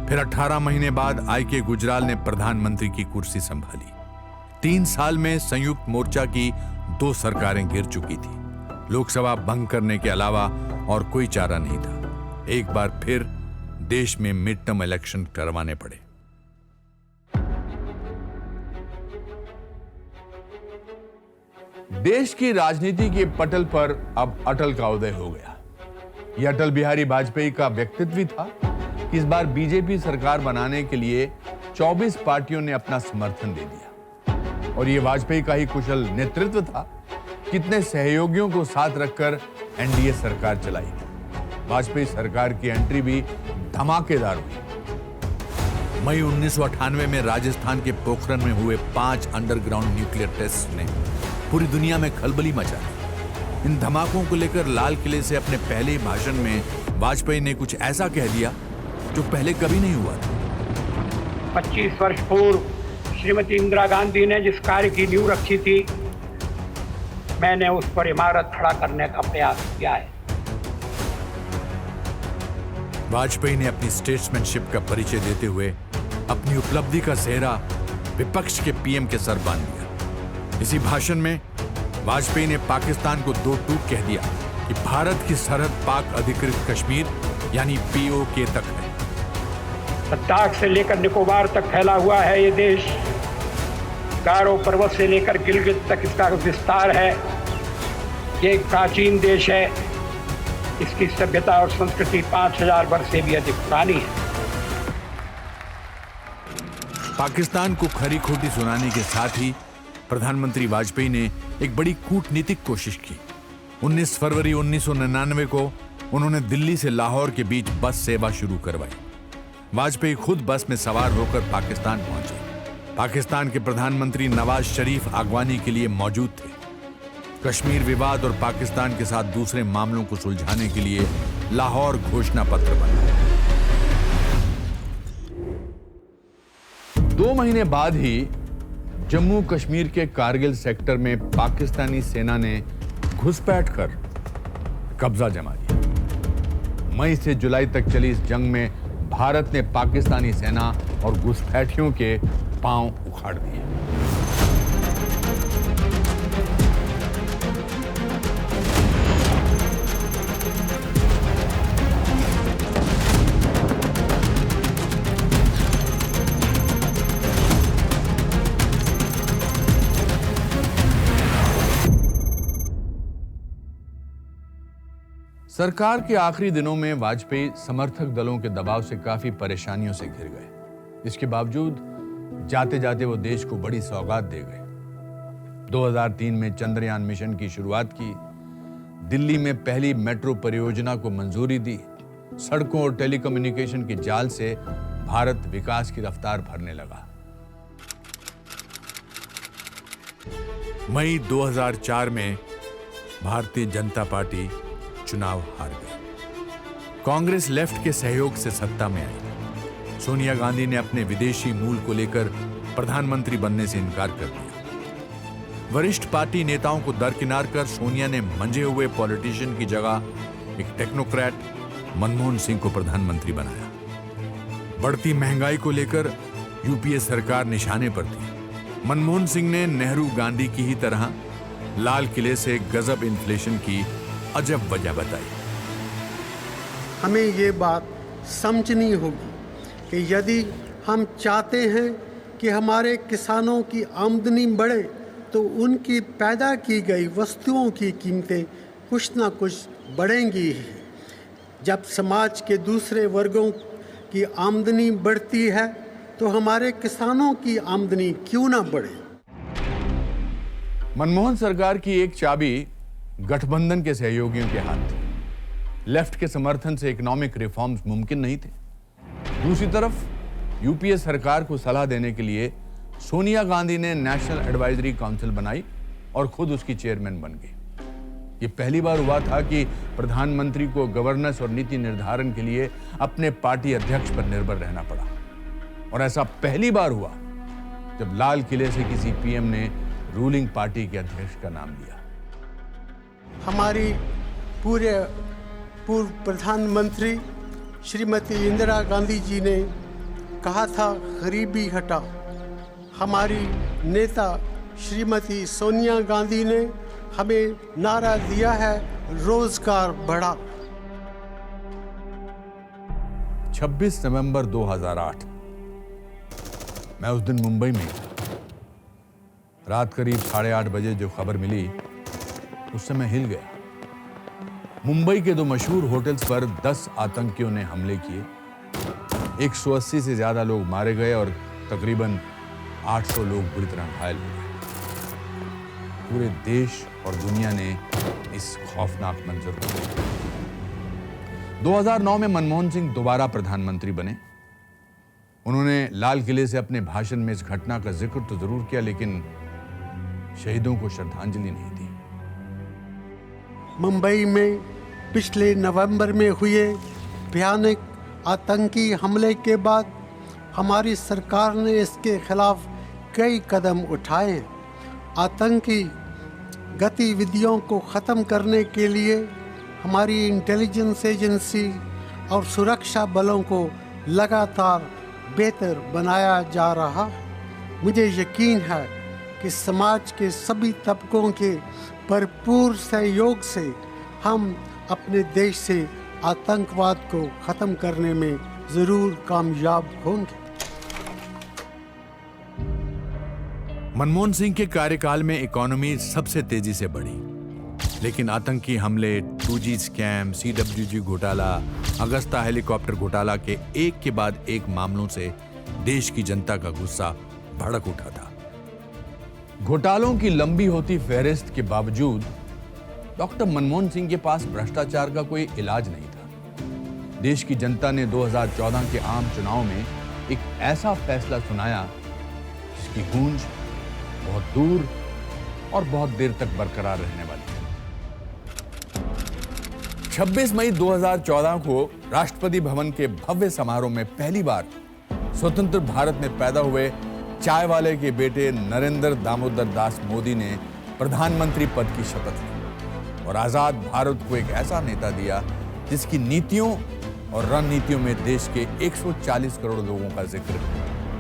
फिर 18 महीने बाद I.K. गुजराल ने प्रधानमंत्री की कुर्सी संभाली। 3 साल में संयुक्त मोर्चा की 2 सरकारें गिर चुकी थी। लोकसभा भंग करने के अलावा और कोई चारा नहीं था। एक बार फिर देश में मिड टर्म इलेक्शन करवाने पड़े। देश की राजनीति के पटल पर अब अटल का उदय हो गया। यह अटल बिहारी वाजपेयी का व्यक्तित्व था कि इस बार बीजेपी सरकार बनाने के लिए 24 पार्टियों ने अपना समर्थन दे दिया और यह वाजपेयी का ही कुशल नेतृत्व था। कितने सहयोगियों को साथ रखकर एनडीए सरकार चलाई। वाजपेयी सरकार की एंट्री भी धमाकेदार हुई। मई 1998 में राजस्थान के पोखरण में हुए 5 अंडरग्राउंड न्यूक्लियर टेस्ट ने पूरी दुनिया में खलबली मचा दी। इन धमाकों को लेकर लाल किले से अपने पहले भाषण में वाजपेयी ने कुछ ऐसा कह दिया जो पहले कभी नहीं हुआ था। 25 वर्ष पूर्व श्रीमती इंदिरा गांधी ने जिस कार्य की नींव रखी थी, मैंने उस पर इमारत खड़ा करने का प्रयास किया है। वाजपेयी ने अपनी स्टेट्समैनशिप का परिचय देते हुए अपनी उपलब्धि का सेहरा विपक्ष के पीएम के सर बांध दिया। इसी भाषण में वाजपेयी ने पाकिस्तान को 2 टूक कह दिया कि भारत की सरहद पाक अधिकृत कश्मीर यानी POK तक है। लद्दाख से लेकर निकोबार तक फैला हुआ है ये देश। गारो पर्वत से लेकर गिलगित तक इसका विस्तार है। ये एक प्राचीन देश है। इसकी सभ्यता और संस्कृति 5,000 वर्ष से भी अधिक पुरानी है। पाकिस्तान को खरी खोटी सुनाने के साथ ही प्रधानमंत्री वाजपेयी ने एक बड़ी कूटनीतिक कोशिश की। 19 फरवरी 1999 को उन्होंने दिल्ली से लाहौर के बीच बस सेवा शुरू करवाई। वाजपेयी खुद बस में सवार होकर पाकिस्तान पहुंचे। पाकिस्तान के प्रधानमंत्री नवाज शरीफ अगवानी के लिए मौजूद थे। कश्मीर विवाद और पाकिस्तान के साथ दूसरे मामलों को सुलझाने के लिए लाहौर घोषणा पत्र बना। 2 महीने बाद ही जम्मू कश्मीर के कारगिल सेक्टर में पाकिस्तानी सेना ने घुसपैठ कर कब्जा जमा लिया। मई से जुलाई तक चली इस जंग में भारत ने पाकिस्तानी सेना और घुसपैठियों के पांव उखाड़ दिए। सरकार के आखिरी दिनों में वाजपेयी समर्थक दलों के दबाव से काफी परेशानियों से घिर गए। इसके बावजूद जाते जाते वो देश को बड़ी सौगात दे गए। 2003 में चंद्रयान मिशन की शुरुआत की। दिल्ली में पहली मेट्रो परियोजना को मंजूरी दी। सड़कों और टेलीकम्युनिकेशन के जाल से भारत विकास की रफ्तार भरने लगा। मई 2004 में भारतीय जनता पार्टी चुनाव हार गई। कांग्रेस लेफ्ट के सहयोग से सत्ता में आई। सोनिया गांधी ने अपने विदेशी मूल को लेकर प्रधानमंत्री बनने से इनकार कर दिया। वरिष्ठ पार्टी नेताओं को दरकिनार कर सोनिया ने मंझे हुए पॉलिटिशियन की जगह एक टेक्नोक्रेट मनमोहन सिंह को प्रधानमंत्री बनाया। बढ़ती महंगाई को लेकर यूपीए सरकार निशाने पर थी। मनमोहन सिंह ने नेहरू गांधी की ही तरह लाल किले से गजब इन्फ्लेशन की अजब वजह बताई। हमें ये बात समझनी होगी कि यदि हम चाहते हैं कि हमारे किसानों की आमदनी बढ़े तो उनकी पैदा की गई वस्तुओं की कीमतें कुछ ना कुछ बढ़ेंगी ही। जब समाज के दूसरे वर्गों की आमदनी बढ़ती है तो हमारे किसानों की आमदनी क्यों ना बढ़े। मनमोहन सरकार की एक चाबी गठबंधन के सहयोगियों के हाथ थी। लेफ्ट के समर्थन से इकोनॉमिक रिफॉर्म्स मुमकिन नहीं थे। दूसरी तरफ यूपीए सरकार को सलाह देने के लिए सोनिया गांधी ने नेशनल एडवाइजरी काउंसिल बनाई और खुद उसकी चेयरमैन बन गई। ये पहली बार हुआ था कि प्रधानमंत्री को गवर्नेंस और नीति निर्धारण के लिए अपने पार्टी अध्यक्ष पर निर्भर रहना पड़ा। और ऐसा पहली बार हुआ जब लाल किले से किसी पीएम ने रूलिंग पार्टी के अध्यक्ष का नाम लिया। हमारी पूर्व प्रधानमंत्री श्रीमती इंदिरा गांधी जी ने कहा था गरीबी हटा। हमारी नेता श्रीमती सोनिया गांधी ने हमें नारा दिया है रोजगार बढ़ा। 26 नवंबर 2008 मैं उस दिन मुंबई में था। रात करीब 8:30 बजे जो खबर मिली उस समय हिल गया। मुंबई के 2 मशहूर होटल्स पर 10 आतंकियों ने हमले किए। 180 से ज्यादा लोग मारे गए और तकरीबन 800 लोग बुरी तरह घायल हो गए। पूरे देश और दुनिया ने इस खौफनाक मंजर को देखा। 2009 में मनमोहन सिंह दोबारा प्रधानमंत्री बने। उन्होंने लाल किले से अपने भाषण में इस घटना का जिक्र तो जरूर किया, लेकिन शहीदों को श्रद्धांजलि नहीं दी। मुंबई में पिछले नवंबर में हुए भयानक आतंकी हमले के बाद हमारी सरकार ने इसके खिलाफ कई कदम उठाए हैं। आतंकी गतिविधियों को ख़त्म करने के लिए हमारी इंटेलिजेंस एजेंसी और सुरक्षा बलों को लगातार बेहतर बनाया जा रहा है। मुझे यकीन है कि समाज के सभी तबकों के भरपूर सहयोग से हम अपने देश से आतंकवाद को ख़त्म करने में ज़रूर कामयाब होंगे। मनमोहन सिंह के कार्यकाल में इकोनॉमी सबसे तेजी से बढ़ी, लेकिन आतंकी हमले, 2G स्कैम, CWG घोटाला, अगस्ता हेलीकॉप्टर घोटाला के एक के बाद एक मामलों से देश की जनता का गुस्सा भड़क उठा था। घोटालों की लंबी होती फहरिस्त के बावजूद डॉक्टर मनमोहन सिंह के पास भ्रष्टाचार का कोई इलाज नहीं था। देश की जनता ने 2014 के आम चुनाव में एक ऐसा फैसला सुनाया जिसकी गूंज बहुत दूर और बहुत देर तक बरकरार रहने वाली है। 26 मई 2014 को राष्ट्रपति भवन के भव्य समारोह में पहली बार स्वतंत्र भारत में पैदा हुए चाय वाले के बेटे नरेंद्र दामोदर दास मोदी ने प्रधानमंत्री पद की शपथ ली और आजाद भारत को एक ऐसा नेता दिया जिसकी नीतियों और रणनीतियों में देश के 140 करोड़ लोगों का जिक्र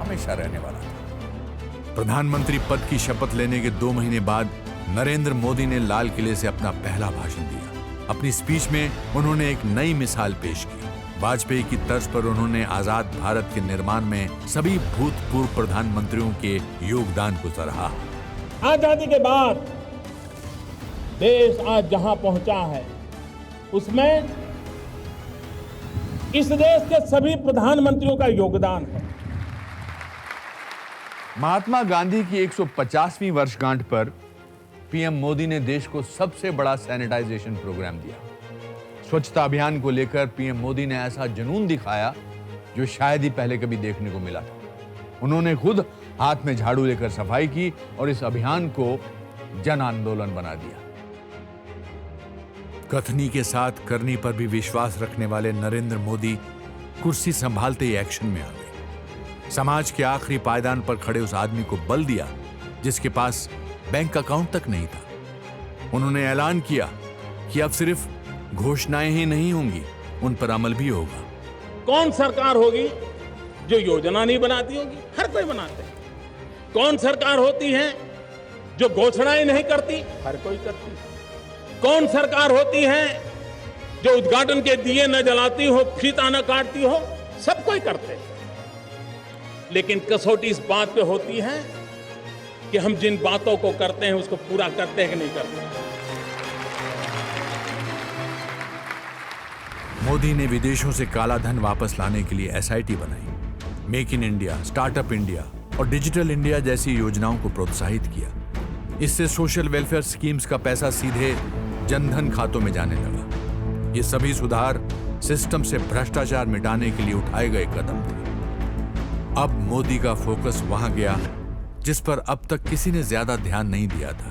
हमेशा रहने वाला था। प्रधानमंत्री पद की शपथ लेने के 2 महीने बाद नरेंद्र मोदी ने लाल किले से अपना पहला भाषण दिया। अपनी स्पीच में उन्होंने एक नई मिसाल पेश की। वाजपेयी की तर्ज पर उन्होंने आजाद भारत के निर्माण में सभी भूतपूर्व प्रधानमंत्रियों के योगदान को सराहा। आजादी के बाद देश आज जहां पहुंचा है उसमें इस देश के सभी प्रधानमंत्रियों का योगदान है। महात्मा गांधी की 150वीं वर्षगांठ पर पीएम मोदी ने देश को सबसे बड़ा सैनिटाइजेशन प्रोग्राम दिया। स्वच्छता अभियान को लेकर पीएम मोदी ने ऐसा जुनून दिखाया जो शायद ही पहले कभी देखने को मिला था। उन्होंने खुद हाथ में झाड़ू लेकर सफाई की और इस अभियान को जन आंदोलन बना दिया। कथनी के साथ करनी पर भी विश्वास रखने वाले नरेंद्र मोदी कुर्सी संभालते ही एक्शन में आ गए। समाज के आखिरी पायदान पर खड़े उस आदमी को बल दिया जिसके पास बैंक अकाउंट तक नहीं था। उन्होंने ऐलान किया कि अब सिर्फ घोषणाएं ही नहीं होंगी, उन पर अमल भी होगा। कौन सरकार होगी जो योजना नहीं बनाती होगी? हर कोई बनाते हैं, कौन सरकार होती है जो घोषणाएं नहीं करती? हर कोई करती है। कौन सरकार होती है जो उद्घाटन के दिए न जलाती हो, फीता न काटती हो? सब कोई करते हैं। लेकिन कसौटी इस बात पे होती है कि हम जिन बातों को करते हैं उसको पूरा करते हैं कि नहीं करते। मोदी ने विदेशों से काला धन वापस लाने के लिए एसआईटी बनाई, make in India, startup India और डिजिटल इंडिया जैसी योजनाओं को प्रोत्साहित किया। इससे सोशल वेलफेयर स्कीम्स का पैसा सीधे जनधन खातों में जाने लगा। ये सभी सुधार सिस्टम से भ्रष्टाचार मिटाने के लिए उठाए गए कदम थे। अब मोदी का फोकस वहां गया जिस पर अब तक किसी ने ज्यादा ध्यान नहीं दिया था,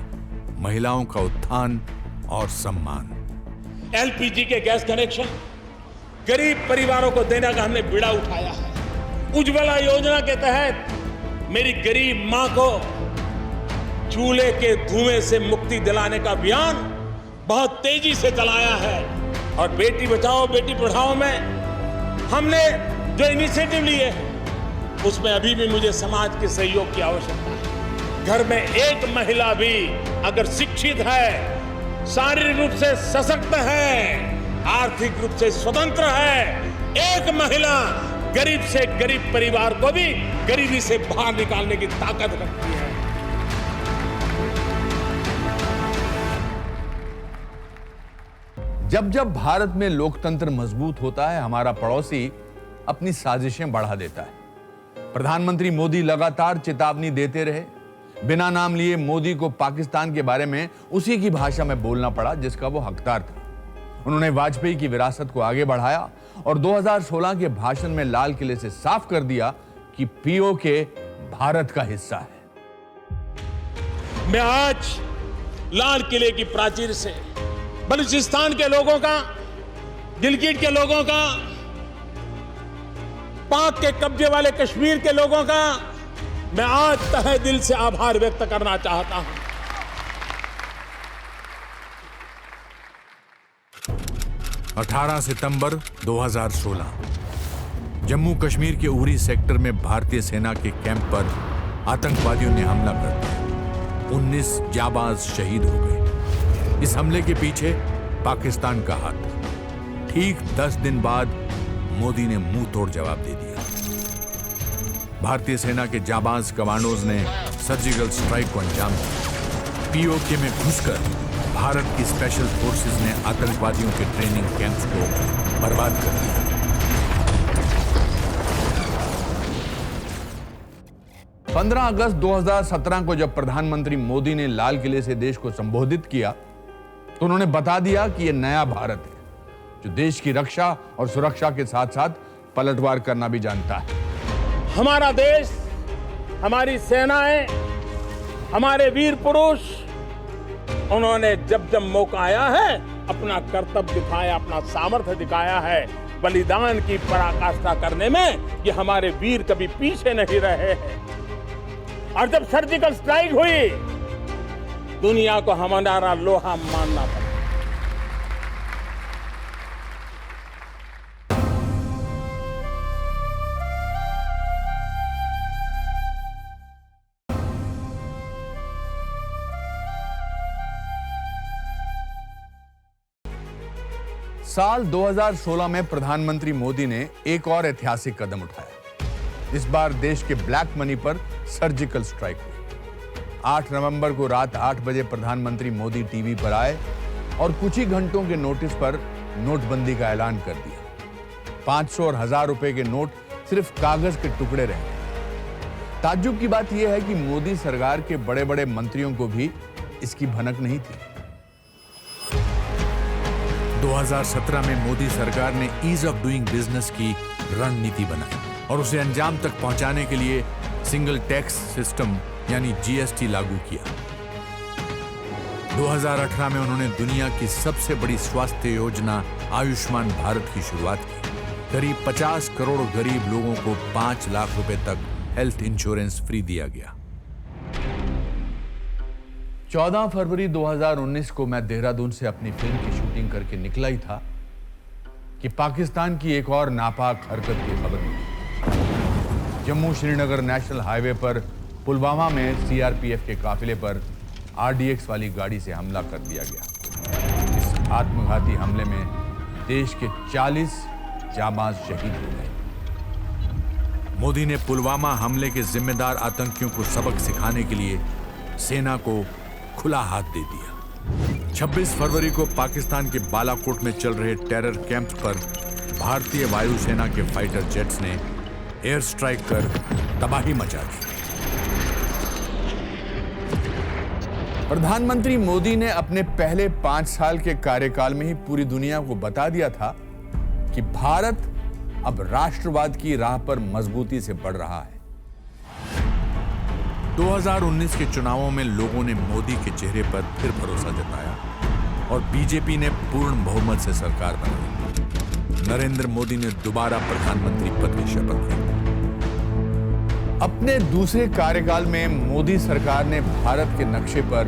महिलाओं का उत्थान और सम्मान। एलपीजी के गैस कनेक्शन गरीब परिवारों को देने का हमने बीड़ा उठाया है। उज्ज्वला योजना के तहत मेरी गरीब मां को चूल्हे के धुएं से मुक्ति दिलाने का अभियान बहुत तेजी से चलाया है। और बेटी बचाओ बेटी पढ़ाओ में हमने जो इनिशिएटिव लिए हैं उसमें अभी भी मुझे समाज के सहयोग की आवश्यकता है। घर में एक महिला भी अगर शिक्षित है, शारीरिक रूप से सशक्त है, आर्थिक रूप से स्वतंत्र है, एक महिला गरीब से गरीब परिवार को भी गरीबी से बाहर निकालने की ताकत रखती है। जब जब भारत में लोकतंत्र मजबूत होता है, हमारा पड़ोसी अपनी साजिशें बढ़ा देता है। प्रधानमंत्री मोदी लगातार चेतावनी देते रहे। बिना नाम लिए मोदी को पाकिस्तान के बारे में उसी की भाषा में बोलना पड़ा जिसका वो हकदार था। उन्होंने वाजपेयी की विरासत को आगे बढ़ाया और 2016 के भाषण में लाल किले से साफ कर दिया कि पीओके भारत का हिस्सा है। मैं आज लाल किले की प्राचीर से बलूचिस्तान के लोगों का, गिलगिट के लोगों का, पाक के कब्जे वाले कश्मीर के लोगों का मैं आज तहे दिल से आभार व्यक्त करना चाहता हूं। 18 सितंबर 2016 जम्मू कश्मीर के उरी सेक्टर में भारतीय सेना के कैंप पर आतंकवादियों ने हमला कर दिया। 19 जाबाज शहीद हो गए। इस हमले के पीछे पाकिस्तान का हाथ था। ठीक 10 दिन बाद मोदी ने मुंह तोड़ जवाब दे दिया। भारतीय सेना के जाबाज कमांडोज ने सर्जिकल स्ट्राइक को अंजाम दिया। पीओके में घुसकर भारत की स्पेशल फोर्सेस ने आतंकवादियों के ट्रेनिंग कैंप्स को बर्बाद कर दिया। पंद्रह अगस्त 2017 को जब प्रधानमंत्री मोदी ने लाल किले से देश को संबोधित किया तो उन्होंने बता दिया कि यह नया भारत है जो देश की रक्षा और सुरक्षा के साथ साथ पलटवार करना भी जानता है। हमारा देश, हमारी सेनाएं, हमारे वीर पुरुष, उन्होंने जब जब मौका आया है अपना कर्तव्य दिखाया, अपना सामर्थ्य दिखाया है। बलिदान की पराकाष्ठा करने में ये हमारे वीर कभी पीछे नहीं रहे हैं। और जब सर्जिकल स्ट्राइक हुई, दुनिया को हमारा लोहा मानना पड़ा। साल 2016 में प्रधानमंत्री मोदी ने एक और ऐतिहासिक कदम उठाया। इस बार देश के ब्लैक मनी पर सर्जिकल स्ट्राइक हुई। 8 नवंबर को रात 8 बजे प्रधानमंत्री मोदी टीवी पर आए और कुछ ही घंटों के नोटिस पर नोटबंदी का ऐलान कर दिया। 500 और 1000 रुपए के नोट सिर्फ कागज के टुकड़े रहे। ताज्जुब की बात यह है कि मोदी सरकार के बड़े बड़े मंत्रियों को भी इसकी भनक नहीं थी। 2017 में मोदी सरकार ने ईज ऑफ डूइंग बिजनेस की रणनीति बनाई और उसे अंजाम तक पहुंचाने के लिए सिंगल टैक्स सिस्टम यानी जीएसटी लागू किया। 2018 में उन्होंने दुनिया की सबसे बड़ी स्वास्थ्य योजना आयुष्मान भारत की शुरुआत की। करीब 50 करोड़ गरीब लोगों को 5 लाख रुपए तक हेल्थ इंश्योरेंस फ्री दिया गया। 14 फरवरी 2019 को मैं देहरादून से अपनी फिल्म की शूटिंग करके निकला ही था कि पाकिस्तान की एक और नापाक हरकत की खबर मिली। जम्मू श्रीनगर नेशनल हाईवे पर पुलवामा में सीआरपीएफ के काफिले पर आरडीएक्स वाली गाड़ी से हमला कर दिया गया। इस आत्मघाती हमले में देश के 40 जाबाज शहीद हो गए। मोदी ने पुलवामा हमले के जिम्मेदार आतंकियों को सबक सिखाने के लिए सेना को खुला हाथ दे दिया। 26 फरवरी को पाकिस्तान के बालाकोट में चल रहे टेरर कैंप पर भारतीय वायुसेना के फाइटर जेट्स ने एयर स्ट्राइक कर तबाही मचा दी। प्रधानमंत्री मोदी ने अपने पहले 5 साल के कार्यकाल में ही पूरी दुनिया को बता दिया था कि भारत अब राष्ट्रवाद की राह पर मजबूती से बढ़ रहा है। 2019 के चुनावों में लोगों ने मोदी के चेहरे पर फिर भरोसा जताया और बीजेपी ने पूर्ण बहुमत से सरकार बनाई। नरेंद्र मोदी ने दोबारा प्रधानमंत्री पद की शपथ ली। अपने दूसरे कार्यकाल में मोदी सरकार ने भारत के नक्शे पर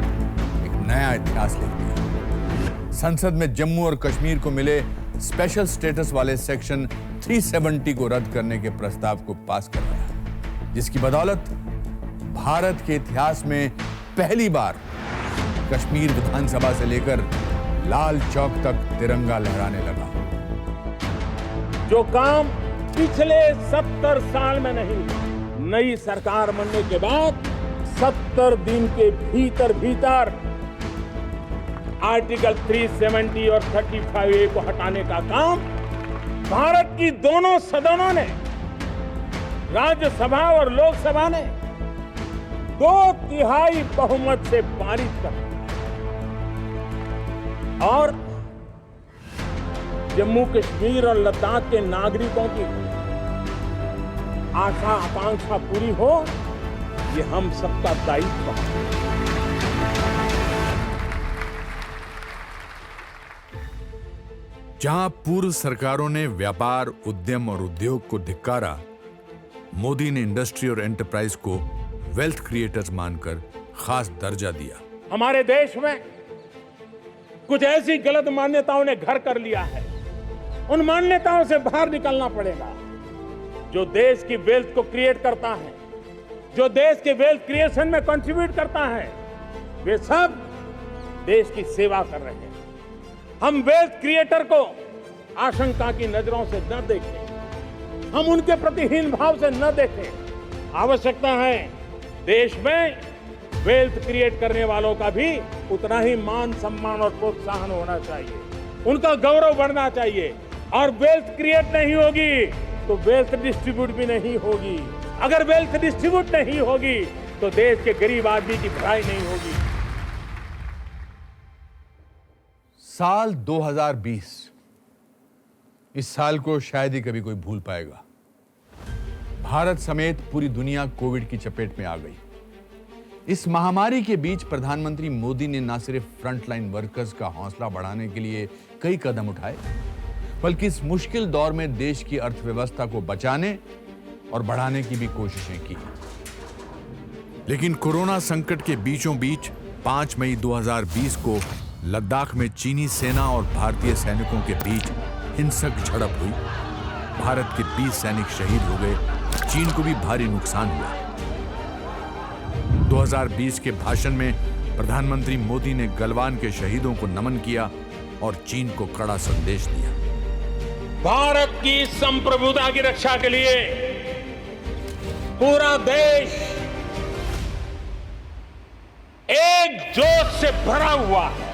एक नया इतिहास लिख दिया। संसद में जम्मू और कश्मीर को मिले स्पेशल स्टेटस वाले सेक्शन 370 को रद्द करने के प्रस्ताव को पास करवाया, जिसकी बदौलत भारत के इतिहास में पहली बार कश्मीर विधानसभा से लेकर लाल चौक तक तिरंगा लहराने लगा। जो काम पिछले 70 साल में नहीं, नई सरकार बनने के बाद 70 दिन के भीतर आर्टिकल 370 और 35A को हटाने का काम भारत की दोनों सदनों ने, राज्यसभा और लोकसभा ने 2/3 बहुमत से पारित कर दिया और जम्मू कश्मीर और लद्दाख के नागरिकों की आशा आकांक्षा पूरी हो, ये हम सबका दायित्व है। जहां पूर्व सरकारों ने व्यापार, उद्यम और उद्योग को धिक्कारा, मोदी ने इंडस्ट्री और एंटरप्राइज को वेल्थ क्रिएटर्स मानकर खास दर्जा दिया। हमारे देश में कुछ ऐसी गलत मान्यताओं ने घर कर लिया है। उन मान्यताओं से बाहर निकलना पड़ेगा। जो देश की वेल्थ को क्रिएट करता है, जो देश के वेल्थ क्रिएशन में कंट्रीब्यूट करता है, वे सब देश की सेवा कर रहे हैं। हम वेल्थ क्रिएटर को आशंका की नजरों से न देखें, हम उनके प्रति हीन भाव से न देखें। आवश्यकता है देश में वेल्थ क्रिएट करने वालों का भी उतना ही मान, सम्मान और प्रोत्साहन होना चाहिए, उनका गौरव बढ़ना चाहिए। और वेल्थ क्रिएट नहीं होगी तो वेल्थ डिस्ट्रीब्यूट भी नहीं होगी। अगर वेल्थ डिस्ट्रीब्यूट नहीं होगी तो देश के गरीब आदमी की भलाई नहीं होगी। साल 2020, इस साल को शायद ही कभी कोई भूल पाएगा। भारत समेत पूरी दुनिया कोविड की चपेट में आ गई। इस महामारी के बीच प्रधानमंत्री मोदी ने न सिर्फ फ्रंटलाइन वर्कर्स का हौसला बढ़ाने के लिए कई कदम उठाए, बल्कि इस मुश्किल दौर में देश की अर्थव्यवस्था को बचाने और बढ़ाने की भी कोशिशें की। लेकिन कोरोना संकट के बीचों बीच 5 मई 2020 को लद्दाख में चीनी सेना और भारतीय सैनिकों के बीच हिंसक झड़प हुई। भारत के 20 सैनिक शहीद हो गए। चीन को भी भारी नुकसान हुआ। 2020 के भाषण में प्रधानमंत्री मोदी ने गलवान के शहीदों को नमन किया और चीन को कड़ा संदेश दिया। भारत की संप्रभुता की रक्षा के लिए पूरा देश एक जोश से भरा हुआ है,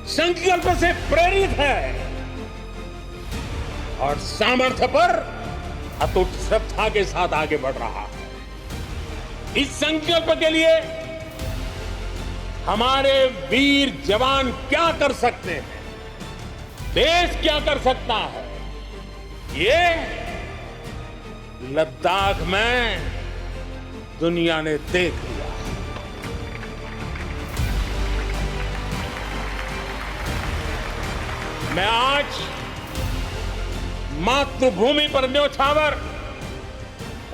संकल्प से प्रेरित है और सामर्थ्य पर अटूट श्रद्धा के साथ आगे बढ़ रहा है। इस संकल्प के लिए हमारे वीर जवान क्या कर सकते हैं, देश क्या कर सकता है, ये लद्दाख में दुनिया ने देख लिया। मैं आज मातृभूमि पर न्योछावर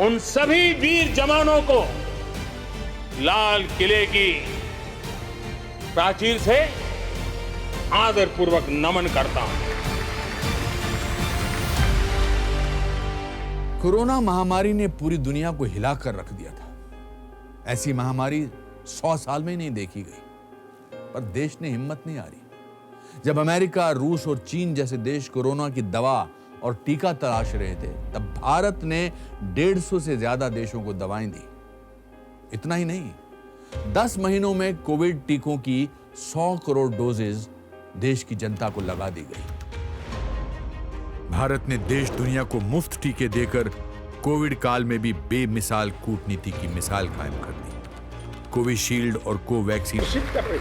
उन सभी वीर जवानों को लाल किले की प्राचीर से आदरपूर्वक नमन करता हूं। कोरोना महामारी ने पूरी दुनिया को हिलाकर रख दिया था। ऐसी महामारी 100 साल में नहीं देखी गई, पर देश ने हिम्मत नहीं हारी। जब अमेरिका, रूस और चीन जैसे देश कोरोना की दवा और टीका तलाश रहे थे, तब भारत ने 150 से ज्यादा देशों को दवाएं दी। इतना ही नहीं, 10 महीनों में कोविड टीकों की 100 करोड़ डोजेज देश की जनता को लगा दी गई। भारत ने देश दुनिया को मुफ्त टीके देकर कोविड काल में भी बेमिसाल कूटनीति की मिसाल कायम कर दी। कोविशील्ड और कोवैक्सीन कर रही।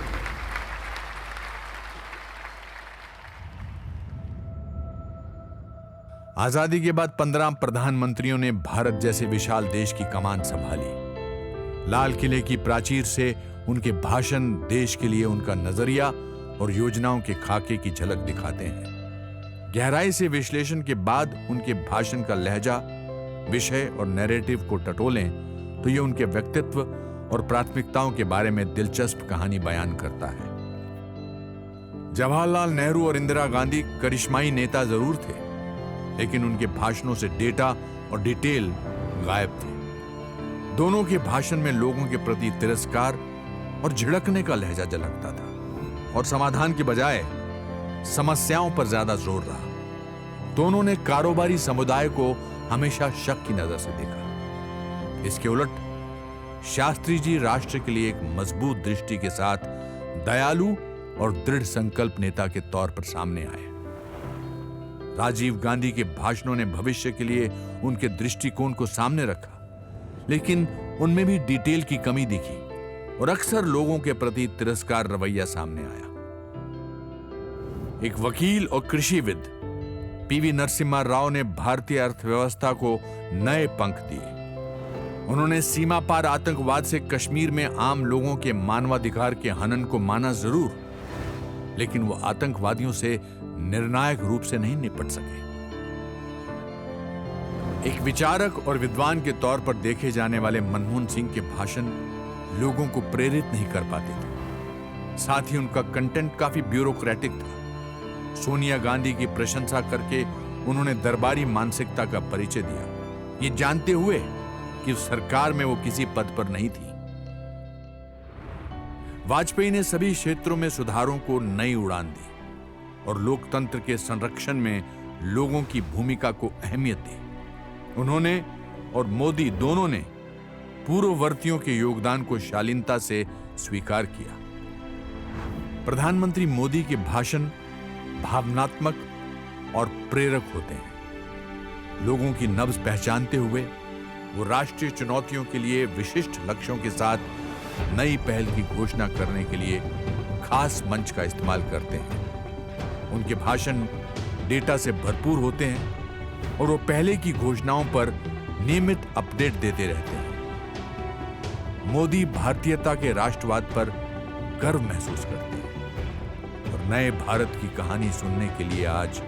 आजादी के बाद 15 प्रधानमंत्रियों ने भारत जैसे विशाल देश की कमान संभाली। लाल किले की प्राचीर से उनके भाषण देश के लिए उनका नजरिया और योजनाओं के खाके की झलक दिखाते हैं। गहराई से विश्लेषण के बाद उनके भाषण का लहजा, विषय और नैरेटिव को टटोलें तो ये उनके व्यक्तित्व और प्राथमिकताओं के बारे में दिलचस्प कहानी बयान करता है। जवाहरलाल नेहरू और इंदिरा गांधी करिश्माई नेता जरूर थे, लेकिन उनके भाषणों से डेटा और डिटेल गायब थे। दोनों के भाषण में लोगों के प्रति तिरस्कार और झिड़कने का लहजा झलकता था, और समाधान के बजाय समस्याओं पर ज्यादा जोर रहा। दोनों ने कारोबारी समुदाय को हमेशा शक की नजर से देखा। इसके उलट शास्त्री जी राष्ट्र के लिए एक मजबूत दृष्टि के साथ दयालु और दृढ़ संकल्प नेता के तौर पर सामने आए। राजीव गांधी के भाषणों ने भविष्य के लिए उनके दृष्टिकोण को सामने रखा, लेकिन उनमें भी डिटेल की कमी दिखी और अक्सर लोगों के प्रति तिरस्कार रवैया सामने आया। एक वकील और कृषिविद पीवी नरसिम्हा राव ने भारतीय अर्थव्यवस्था को नए पंख दिए। उन्होंने सीमा पार आतंकवाद से कश्मीर में आम लोगों के मानवाधिकार के हनन को माना जरूर, लेकिन वो आतंकवादियों से निर्णायक रूप से नहीं निपट सके। एक विचारक और विद्वान के तौर पर देखे जाने वाले मनमोहन सिंह के भाषण लोगों को प्रेरित नहीं कर पाते थे। साथ ही उनका कंटेंट काफी ब्यूरोक्रेटिक था। सोनिया गांधी की प्रशंसा करके उन्होंने दरबारी मानसिकता का परिचय दिया, ये जानते हुए कि उस सरकार में वो किसी पद पर नहीं थी। वाजपेयी ने सभी क्षेत्रों में सुधारों को नई उड़ान दी और लोकतंत्र के संरक्षण में लोगों की भूमिका को अहमियत दी। उन्होंने और मोदी दोनों ने पूर्ववर्तियों के योगदान को शालीनता से स्वीकार किया। प्रधानमंत्री मोदी के भाषण भावनात्मक और प्रेरक होते हैं। लोगों की नब्ज पहचानते हुए वो राष्ट्रीय चुनौतियों के लिए विशिष्ट लक्ष्यों के साथ नई पहल की घोषणा करने के लिए खास मंच का इस्तेमाल करते हैं। उनके भाषण डेटा से भरपूर होते हैं और वो पहले की घोषणाओं पर नियमित अपडेट देते रहते हैं। मोदी भारतीयता के राष्ट्रवाद पर गर्व महसूस करते हैं और नए भारत की कहानी सुनने के लिए आज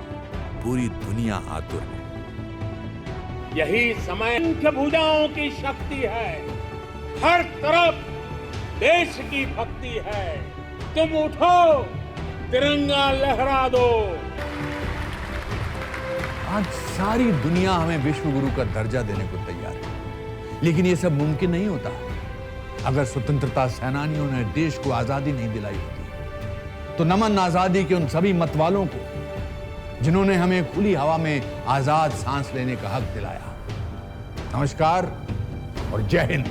पूरी दुनिया आतुर है। यही समय मुख्य भुजाओं की शक्ति है, हर तरफ देश की भक्ति है। तुम उठो, तिरंगा लहरा दो। आज सारी दुनिया हमें विश्व गुरु का दर्जा देने को तैयार है, लेकिन यह सब मुमकिन नहीं होता अगर स्वतंत्रता सेनानियों ने देश को आजादी नहीं दिलाई होती। तो नमन आजादी के उन सभी मतवालों को जिन्होंने हमें खुली हवा में आजाद सांस लेने का हक दिलाया। नमस्कार और जय हिंद।